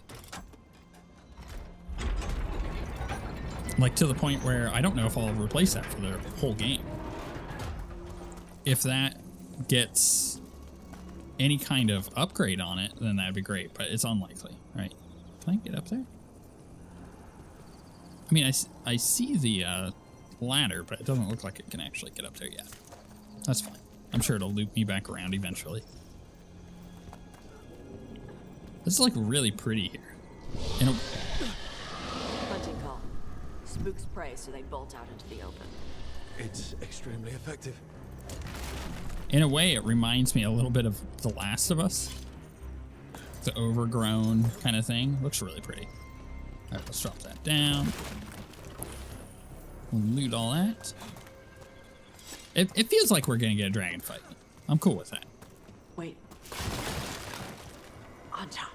Speaker 1: Like, to the point where I don't know if I'll replace that for the whole game. If that gets any kind of upgrade on it, then that'd be great, but it's unlikely, right? Can I get up there? I mean, I see the ladder, but it doesn't look like it can actually get up there yet. That's fine. I'm sure it'll loop me back around eventually. This is like really pretty here.
Speaker 10: Hunting call. Spooks prey, so they bolt out into the open.
Speaker 2: It's extremely effective.
Speaker 1: In a way, it reminds me a little bit of The Last of Us. The overgrown kind of thing. Looks really pretty. All right, let's drop that down. We'll loot all that. It feels like we're gonna get a dragon fight. I'm cool with that.
Speaker 10: Wait. Antom.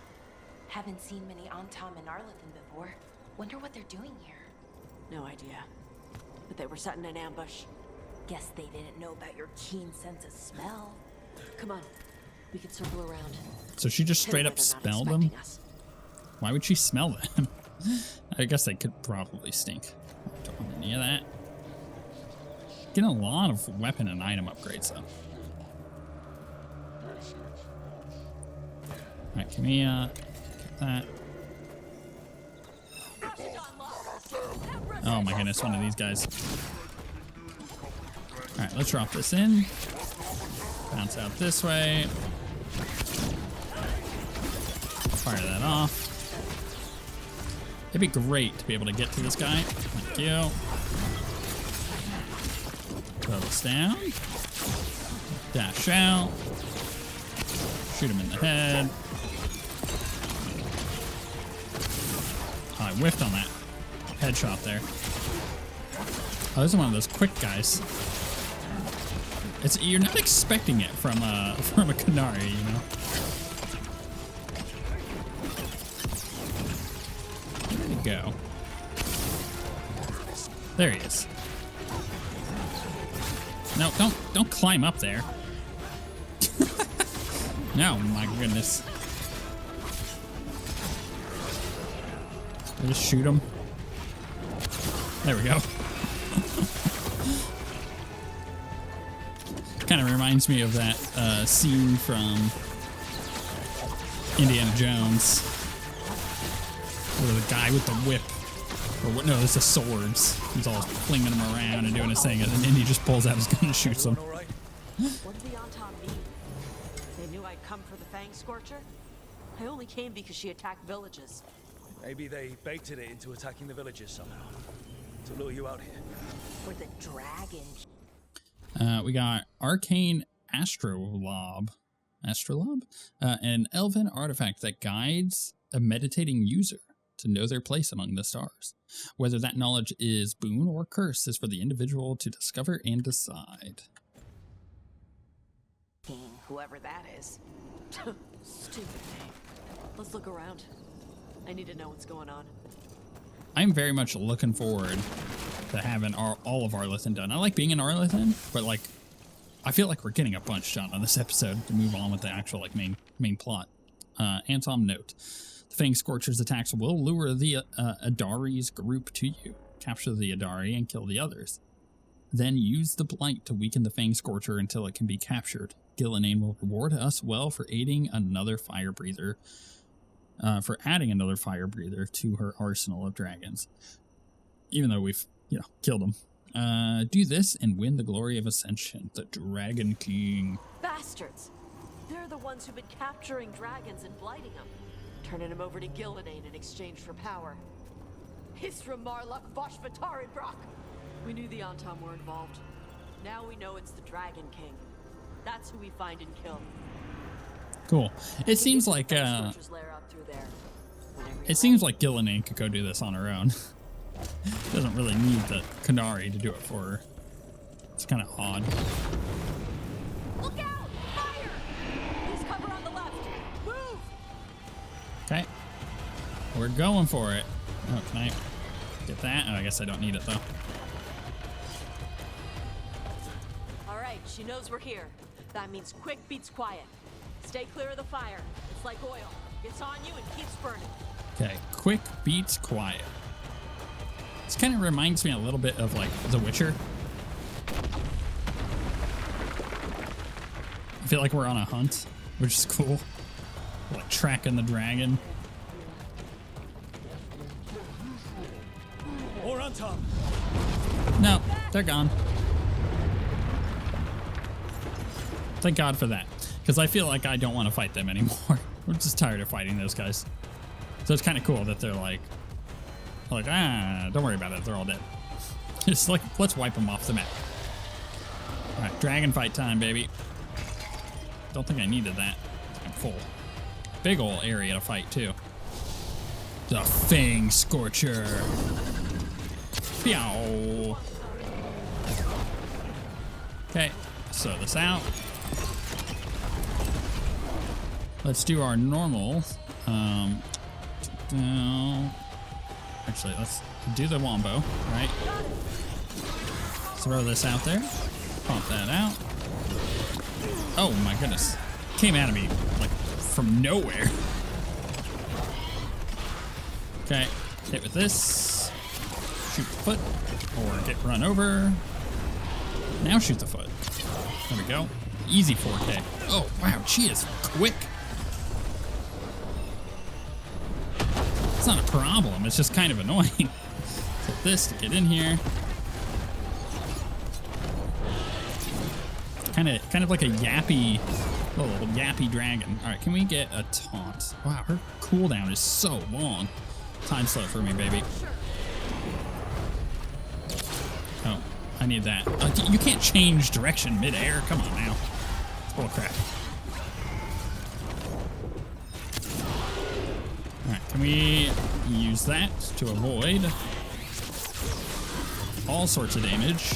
Speaker 4: Haven't seen many Antom and Arlathan before. Wonder what they're doing here.
Speaker 10: No idea. But they were setting an ambush.
Speaker 4: Guess they didn't know about your keen sense of smell.
Speaker 10: Come on. We can circle around.
Speaker 1: So she just straight up smelled them? Why would she smell them? I guess they could probably stink. Don't want any of that. Getting a lot of weapon and item upgrades though. Alright, can we get that? Oh my goodness, one of these guys. Alright, let's drop this in. Bounce out this way. Fire that off. It'd be great to be able to get to this guy. Thank you. Throw this down. Dash out. Shoot him in the head. Oh, I whiffed on that headshot there. Oh, this is one of those quick guys. You're not expecting it from a Qunari, you know. Where'd he go? There he is. No, don't climb up there. No, my goodness. I just shoot him. There we go. Kind of reminds me of that scene from Indiana Jones, where the guy with the whip, or what? No, it's the swords. He's all flinging them around and doing his thing, and then he just pulls out his gun and shoots them.
Speaker 10: What did the Antom mean? They knew I'd come for the Fangscorcher? I only came because she attacked villages.
Speaker 2: Maybe they baited it into attacking the villages somehow to lure you out here.
Speaker 4: For the dragon.
Speaker 1: We got Arcane Astrolabe, an elven artifact that guides a meditating user to know their place among the stars. Whether that knowledge is boon or curse is for the individual to discover and decide.
Speaker 4: Whoever that is.
Speaker 10: Stupid name. Let's look around. I need to know what's going on.
Speaker 1: I'm very much looking forward to having all of Arlathan done. I like being in Arlathan, but like, I feel like we're getting a bunch done on this episode to move on with the actual like main plot. Antom note: the Fangscorcher's attacks will lure the Adari's group to you. Capture the Adari and kill the others. Then use the blight to weaken the Fangscorcher until it can be captured. Gillenane will reward us well for aiding another fire breather. For adding another fire breather to her arsenal of dragons. Even though we've, killed them. Do this and win the glory of Ascension, the Dragon King.
Speaker 10: Bastards! They're the ones who've been capturing dragons and blighting them. Turning them over to Gillenane in exchange for power. Hisra Marluk Voshvatari Brock! We knew the Antom were involved. Now we know it's the Dragon King. That's who we find and kill.
Speaker 1: Cool. It seems like Gillenane could go do this on her own. Doesn't really need the Qunari to do it for her. It's kind of odd.
Speaker 10: Look out! Fire! Please cover on the left. Move!
Speaker 1: Okay. We're going for it. Oh, can I get that? Oh, I guess I don't need it, though.
Speaker 10: All right, she knows we're here. That means quick beats quiet. Stay clear of the fire. It's like oil. Gets on you and keeps burning.
Speaker 1: Okay, quick beats quiet. This kind of reminds me a little bit of, like, The Witcher. I feel like we're on a hunt, which is cool. Like, tracking the dragon.
Speaker 2: More on top.
Speaker 1: No, they're gone. Thank God for that. Because I feel like I don't want to fight them anymore. I'm just tired of fighting those guys. So it's kind of cool that they're like, don't worry about it. They're all dead. Just like, let's wipe them off the map. All right, dragon fight time, baby. Don't think I needed that. I'm full. Big ol' area to fight, too. The Fangscorcher. Pew. Okay, so this out. Let's do our normal. Actually, let's do the wombo, right? Throw this out there. Pump that out. Oh my goodness. Came out of me like from nowhere. Okay, hit with this. Shoot the foot. Or get run over. Now shoot the foot. There we go. Easy 4K. Oh wow, she is quick. It's not a problem, it's just kind of annoying. Hit this to get in here. Kind of like a yappy, little yappy dragon. All right, can we get a taunt? Wow, her cooldown is so long. Time slow for me, baby. Oh, I need that. You can't change direction mid-air. Come on now. Oh crap. All right, can we use that to avoid all sorts of damage?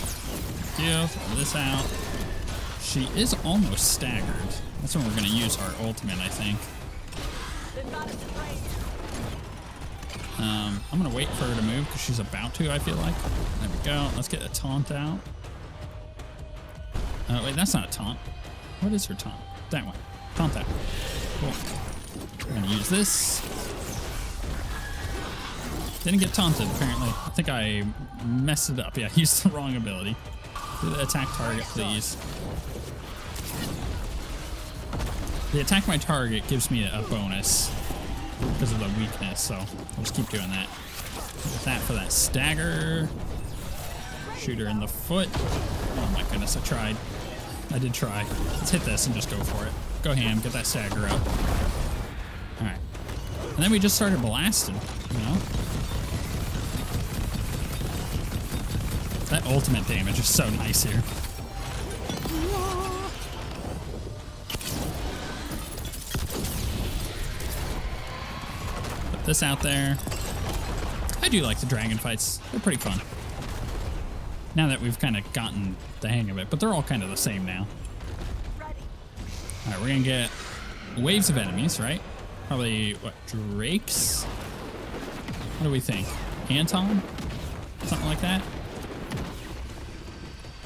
Speaker 1: Throw this out. She is almost staggered. That's when we're going to use our ultimate, I think. I'm going to wait for her to move because she's about to, I feel like. There we go. Let's get a taunt out. Wait, that's not a taunt. What is her taunt? That one. Taunt that. Cool. We're going to use this. Didn't get taunted, apparently. I think I messed it up. Yeah, used the wrong ability. Do the attack target, please. The attack my target gives me a bonus because of the weakness, so I'll just keep doing that. With that for that stagger. Shoot her in the foot. Oh my goodness, I tried. I did try. Let's hit this and just go for it. Go ham, get that stagger up. Alright. And then we just started blasting, you know? That ultimate damage is so nice here. Put this out there. I do like the dragon fights. They're pretty fun. Now that we've kind of gotten the hang of it, but they're all kind of the same now. Alright, we're gonna get waves of enemies, right? Probably, what, drakes? What do we think? Anton? Something like that?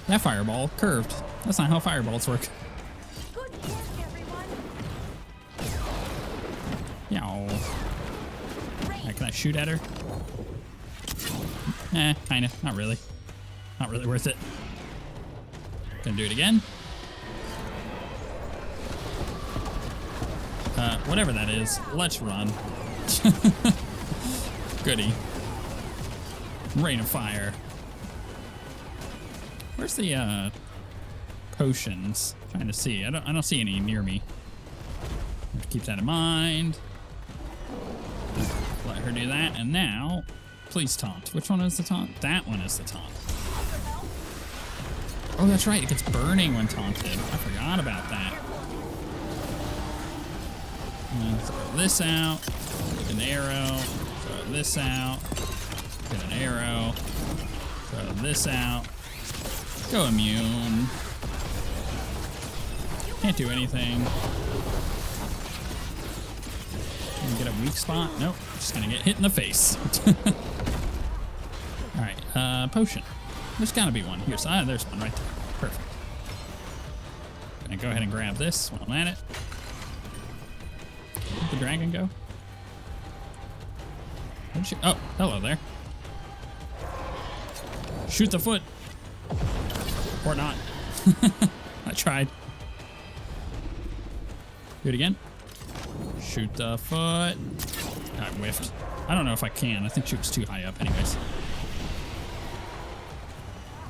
Speaker 1: That fireball curved. That's not how fireballs work.
Speaker 10: Good work, everyone.
Speaker 1: Yow. Alright, can I shoot at her? Kinda. Not really. Not really worth it. Gonna do it again. Whatever that is, let's run. Goody. Rain of fire. Where's the potions? Trying to see. I don't see any near me. Have to keep that in mind. Let her do that. And now, please taunt. Which one is the taunt? That one is the taunt. Oh, that's right. It gets burning when taunted. I forgot about that. Throw this out. Get an arrow. Throw this out. Get an arrow. Throw this out. Go immune. Can't do anything. Gonna get a weak spot? Nope. Just gonna get hit in the face. Alright, potion. There's gotta be one. Here's, there's one right there. Perfect. Gonna go ahead and grab this while I'm at it. Where'd the dragon go? Where'd she? Oh, hello there. Shoot the foot. Or not. I tried. Do it again. Shoot the foot. I whiffed. I don't know if I can. I think she was too high up anyways.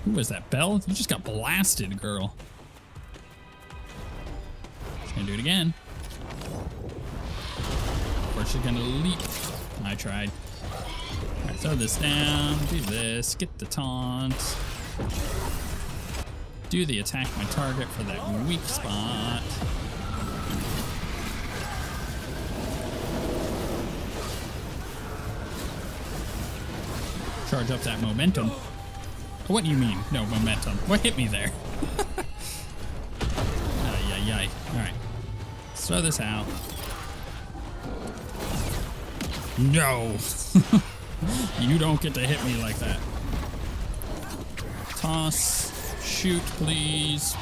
Speaker 1: Who was that, Belle? You just got blasted, girl. She's gonna do it again. Or she's gonna leap. I tried. Alright, throw this down. Do this. Get the taunt. Do the attack my target for that weak spot. Charge up that momentum. What do you mean, no momentum? What hit me there? Ay. Alright. Let's throw this out. No! You don't get to hit me like that. Toss. Shoot, please.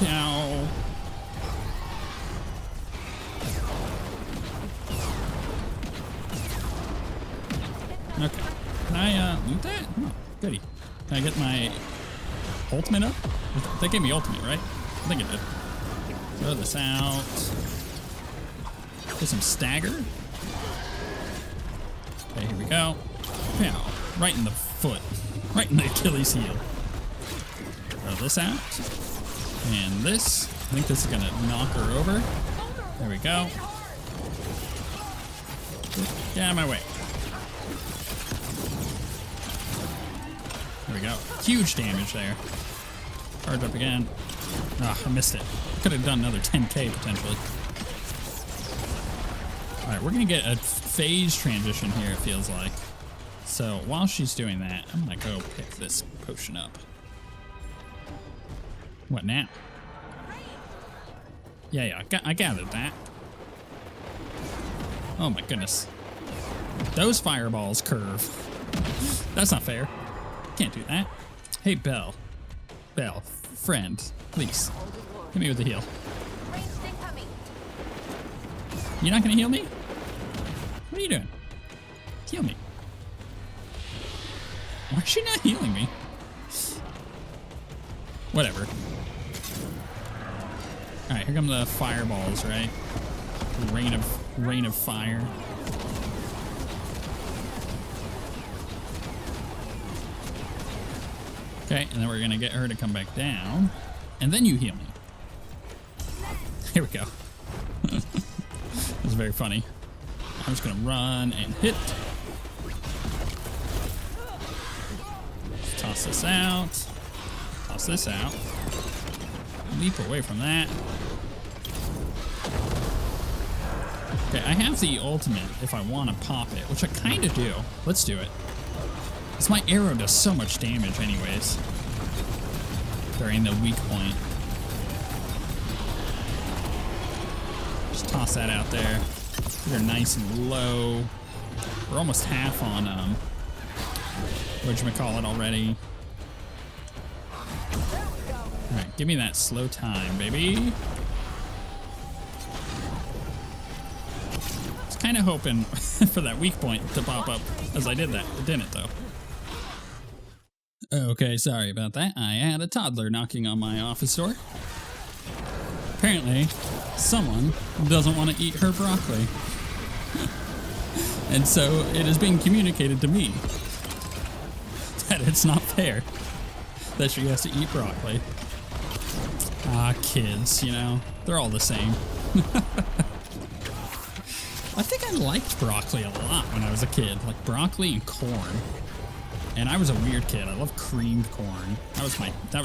Speaker 1: Ow. Okay. Can I loot that? Oh, goody. Can I get my ultimate up? That gave me ultimate, right? I think it did. Throw this out. Get some stagger. Okay, here we go. Pow. Right in the foot. Right in the Achilles heel. Throw this out. And this. I think this is gonna knock her over. There we go. Get out of my way. There we go. Huge damage there. Charge up again. Ah, I missed it. Could have done another 10k potentially. Alright, we're gonna get a phase transition here, it feels like. So while she's doing that, I'm gonna go pick this potion up. What now? Yeah, I gathered that. Oh my goodness. Those fireballs curve. That's not fair. Can't do that. Hey, Belle. Belle, friend, please. Hit me with the heal. You're not gonna heal me? What are you doing? Heal me. Why is she not healing me? Whatever. Alright, here come the fireballs, right? Rain of fire. Okay, and then we're gonna get her to come back down. And then you heal me. Here we go. That was very funny. I'm just gonna run and hit. Toss this out. Toss this out. Leap away from that. Okay, I have the ultimate if I want to pop it, which I kind of do. Let's do it. Because my arrow does so much damage anyways. During the weak point. Just toss that out there. They're nice and low. We're almost half on, whatchamacallit already. Alright, give me that slow time, baby. I was kind of hoping for that weak point to pop up as I did that. It didn't, though. Okay, sorry about that. I had a toddler knocking on my office door. Apparently, someone doesn't want to eat her broccoli. And so it is being communicated to me that it's not fair that she has to eat broccoli. Ah, kids, you know, they're all the same. I think I liked broccoli a lot when I was a kid, like broccoli and corn. And I was a weird kid. I love creamed corn. That was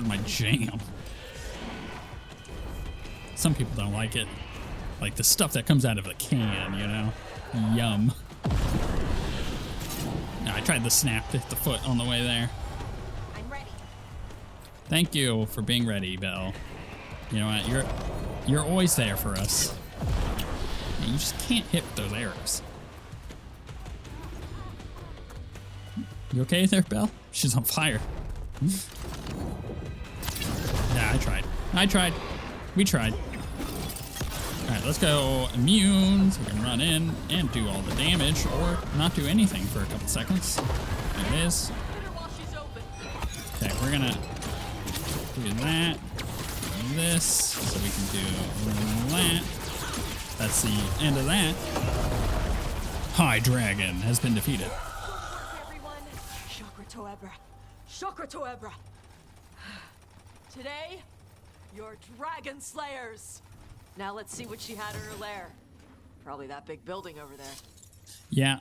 Speaker 1: my jam. Some people don't like it. Like the stuff that comes out of a can, you know? Yum. I tried the snap, hit the foot on the way there.
Speaker 4: I'm ready.
Speaker 1: Thank you for being ready, Belle. You know what? You're always there for us. You just can't hit with those arrows. You okay there, Belle? She's on fire. Yeah, I tried. We tried. All right, let's go immune so we can run in and do all the damage or not do anything for a couple seconds. There it is. Okay, we're gonna do that. This, so we can do that. That's the end of that. High Dragon has been defeated.
Speaker 10: Chakra Toebra. Today, you're Dragon Slayers. Now let's see what she had in her lair. Probably that big building over there.
Speaker 1: Yeah,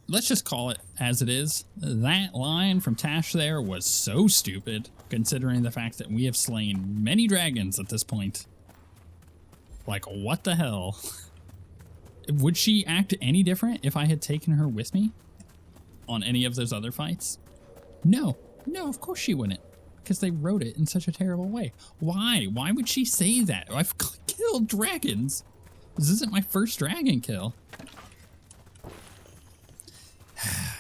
Speaker 1: let's just call it as it is. That line from Tash there was so stupid, considering the fact that we have slain many dragons at this point. Like, what the hell? Would she act any different if I had taken her with me on any of those other fights? No, of course she wouldn't, because they wrote it in such a terrible way. Why? Why would she say that? I've killed dragons. This isn't my first dragon kill.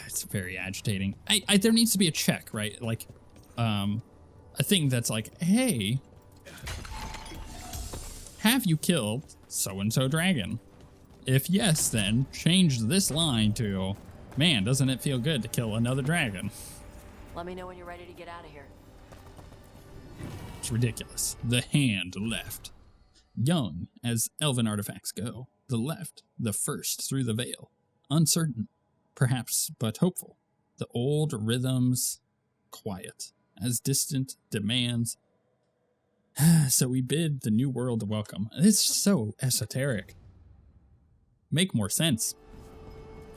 Speaker 1: It's very agitating. There needs to be a check, right? Like, a thing that's like, hey, have you killed so-and-so dragon? If yes, then change this line to, man, doesn't it feel good to kill another dragon?
Speaker 10: Let me know when you're ready to get out of here.
Speaker 1: It's ridiculous. The hand left. Young as elven artifacts go, the left, the first through the veil. Uncertain, perhaps, but hopeful. The old rhythms quiet, as distant demands. So we bid the new world welcome. It's so esoteric. Make more sense.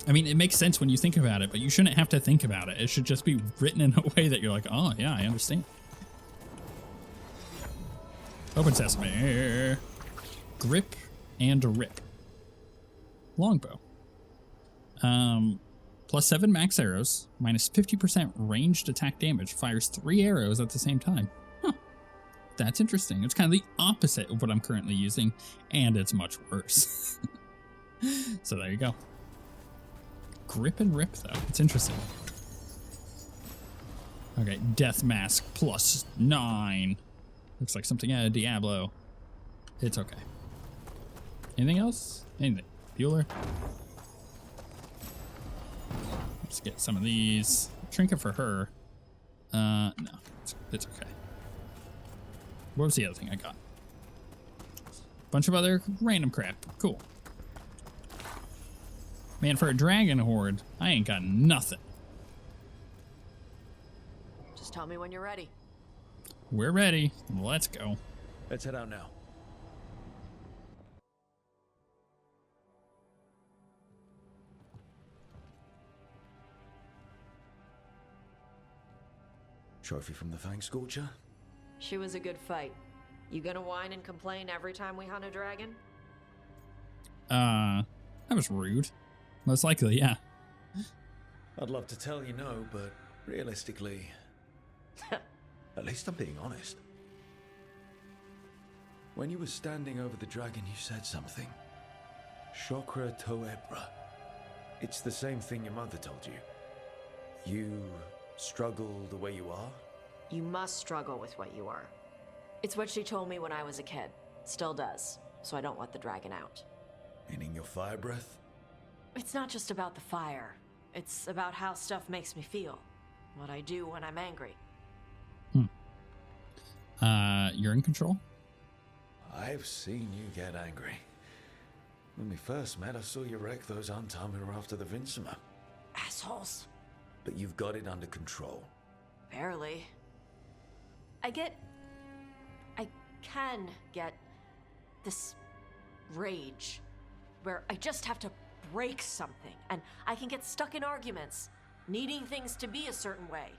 Speaker 1: I mean, it makes sense when you think about it, but you shouldn't have to think about it. It should just be written in a way that you're like, oh, yeah, I understand. Open sesame. Grip and rip. Longbow. Plus 7 max arrows, minus 50% ranged attack damage, fires 3 arrows at the same time. Huh. That's interesting. It's kind of the opposite of what I'm currently using, and it's much worse. So there you go. Grip and rip, though. It's interesting. Okay, Death Mask plus 9. Looks like something out of Diablo. It's okay. Anything else? Anything? Bueller? Let's get some of these. Trinket for her. No. It's okay. What was the other thing I got? Bunch of other random crap. Cool. Man, for a dragon horde, I ain't got nothing.
Speaker 10: Just tell me when you're ready.
Speaker 1: We're ready. Let's go.
Speaker 2: Let's head out now. Trophy from the Fangscorcher?
Speaker 10: She was a good fight. You gonna whine and complain every time we hunt a dragon?
Speaker 1: That was rude. Most likely, yeah.
Speaker 2: I'd love to tell you no, but realistically, at least I'm being honest. When you were standing over the dragon, you said something. Chakra Toebra. It's the same thing your mother told you. You struggle the way you are?
Speaker 10: You must struggle with what you are. It's what she told me when I was a kid. Still does. So I don't want the dragon out.
Speaker 2: Meaning your fire breath?
Speaker 10: It's not just about the fire. It's about how stuff makes me feel. What I do when I'm angry.
Speaker 1: You're in control?
Speaker 2: I've seen you get angry. When we first met, I saw you wreck those Untamir after the Vincima.
Speaker 10: Assholes.
Speaker 2: But you've got it under control.
Speaker 10: Barely. I can get this rage where I just have to break something and I can get stuck in arguments, needing things to be a certain way.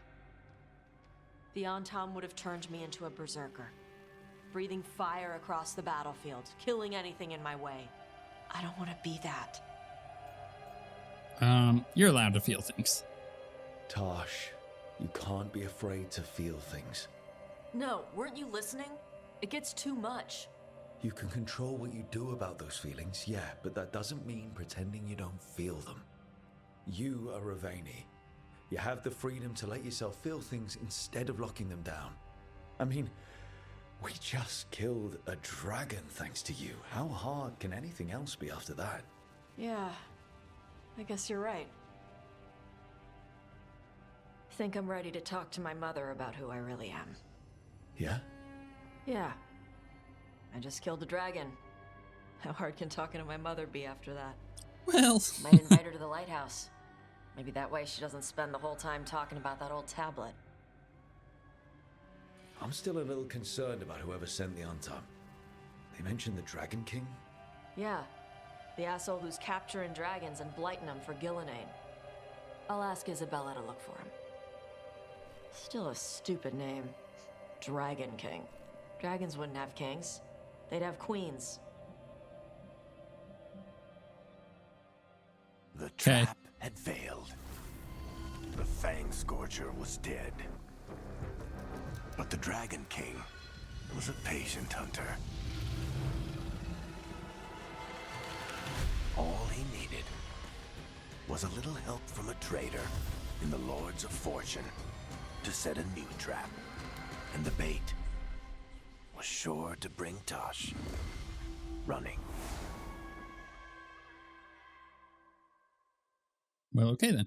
Speaker 10: The Antam would have turned me into a berserker, breathing fire across the battlefield, killing anything in my way. I don't want to be that.
Speaker 1: You're allowed to feel things.
Speaker 2: Tosh, you can't be afraid to feel things.
Speaker 10: No, weren't you listening? It gets too much.
Speaker 2: You can control what you do about those feelings, yeah, but that doesn't mean pretending you don't feel them. You are Ravani. You have the freedom to let yourself feel things instead of locking them down. I mean, we just killed a dragon thanks to you. How hard can anything else be after that?
Speaker 10: Yeah, I guess you're right. Think I'm ready to talk to my mother about who I really am.
Speaker 2: Yeah?
Speaker 10: Yeah. I just killed a dragon. How hard can talking to my mother be after that?
Speaker 1: Well,
Speaker 10: Might invite her to the lighthouse. Maybe that way she doesn't spend the whole time talking about that old tablet.
Speaker 2: I'm still a little concerned about whoever sent the Untom. They mentioned the Dragon King?
Speaker 10: Yeah. The asshole who's capturing dragons and blighting them for Gillinane. I'll ask Isabella to look for him. Still a stupid name. Dragon King. Dragons wouldn't have kings. They'd have queens.
Speaker 7: The trap had failed. The Fangscorcher was dead. But the Dragon King was a patient hunter. All he needed was a little help from a trader in the Lords of Fortune to set a new trap. And the bait was sure to bring Tosh running.
Speaker 1: well, okay then.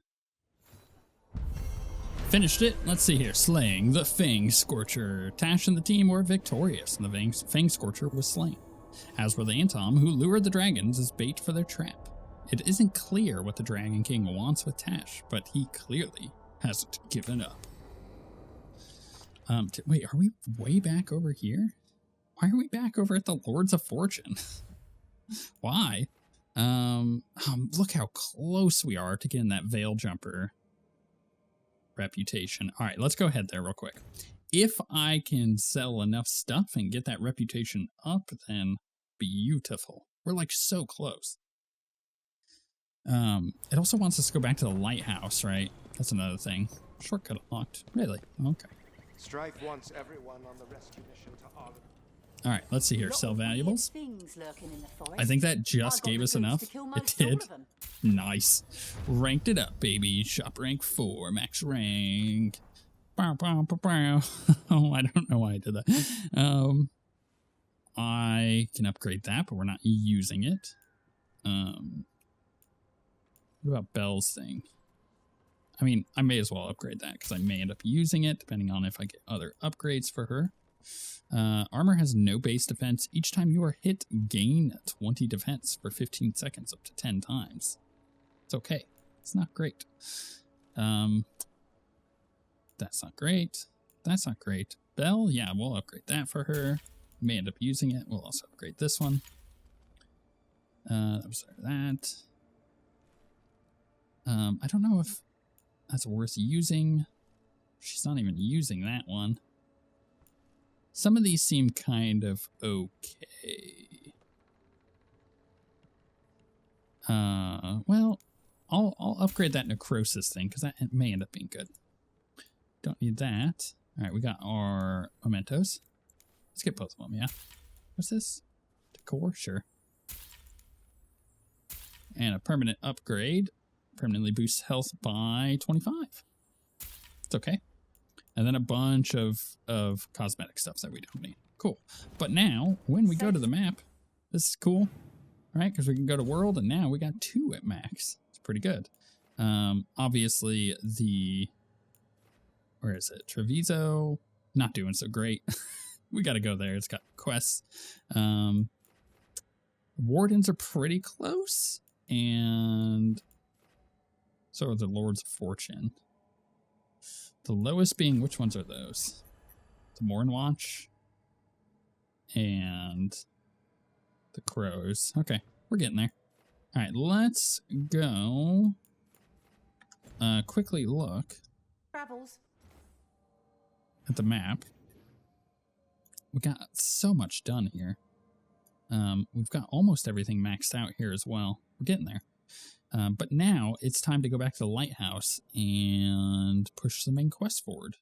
Speaker 1: Finished it. Let's see here. Slaying the Fangscorcher. Tash and the team were victorious, and the Fangscorcher was slain, as were the Antom, who lured the dragons as bait for their trap. It isn't clear what the Dragon King wants with Tash, but he clearly hasn't given up. Wait, are we way back over here? Why are we back over at the Lords of Fortune? Why? Look how close we are to getting that Veil Jumper reputation. All right, let's go ahead there real quick. If I can sell enough stuff and get that reputation up, then beautiful. We're like so close. It also wants us to go back to the lighthouse, right? That's another thing. Shortcut unlocked. Really? Okay.
Speaker 11: Strife wants everyone on the rescue mission to Arlathan.
Speaker 1: All right, let's see here. Sell valuables. I think that just gave us enough. It did. Nice. Ranked it up, baby. Shop rank 4, max rank. Bow, bow, bow, bow. Oh, I don't know why I did that. I can upgrade that, but we're not using it. What about Belle's thing? I mean, I may as well upgrade that because I may end up using it depending on if I get other upgrades for her. Armor has no base defense. Each time you are hit, gain 20 defense for 15 seconds, up to 10 times. It's okay. It's not great. That's not great. That's not great. Belle, yeah, we'll upgrade that for her. May end up using it. We'll also upgrade this one. I'm sorry, that. I don't know if that's worth using. She's not even using that one. Some of these seem kind of okay. Well, I'll upgrade that necrosis thing because that may end up being good. Don't need that. All right, we got our mementos. Let's get both of them, yeah? What's this? Decor? Sure. And a permanent upgrade. Permanently boosts health by 25. It's okay. And then a bunch of cosmetic stuff that we don't need. Cool. But now, when we go to the map, this is cool, right? Because we can go to world, and now we got 2 at max. It's pretty good. Obviously, where is it? Treviso, not doing so great. We got to go there. It's got quests. Wardens are pretty close, and so are the Lords of Fortune. The lowest being, which ones are those? The Mornwatch and the Crows. Okay, we're getting there. All right, let's go quickly look at the map. We got so much done here. We've got almost everything maxed out here as well. We're getting there. But now it's time to go back to the lighthouse and push the main quest forward.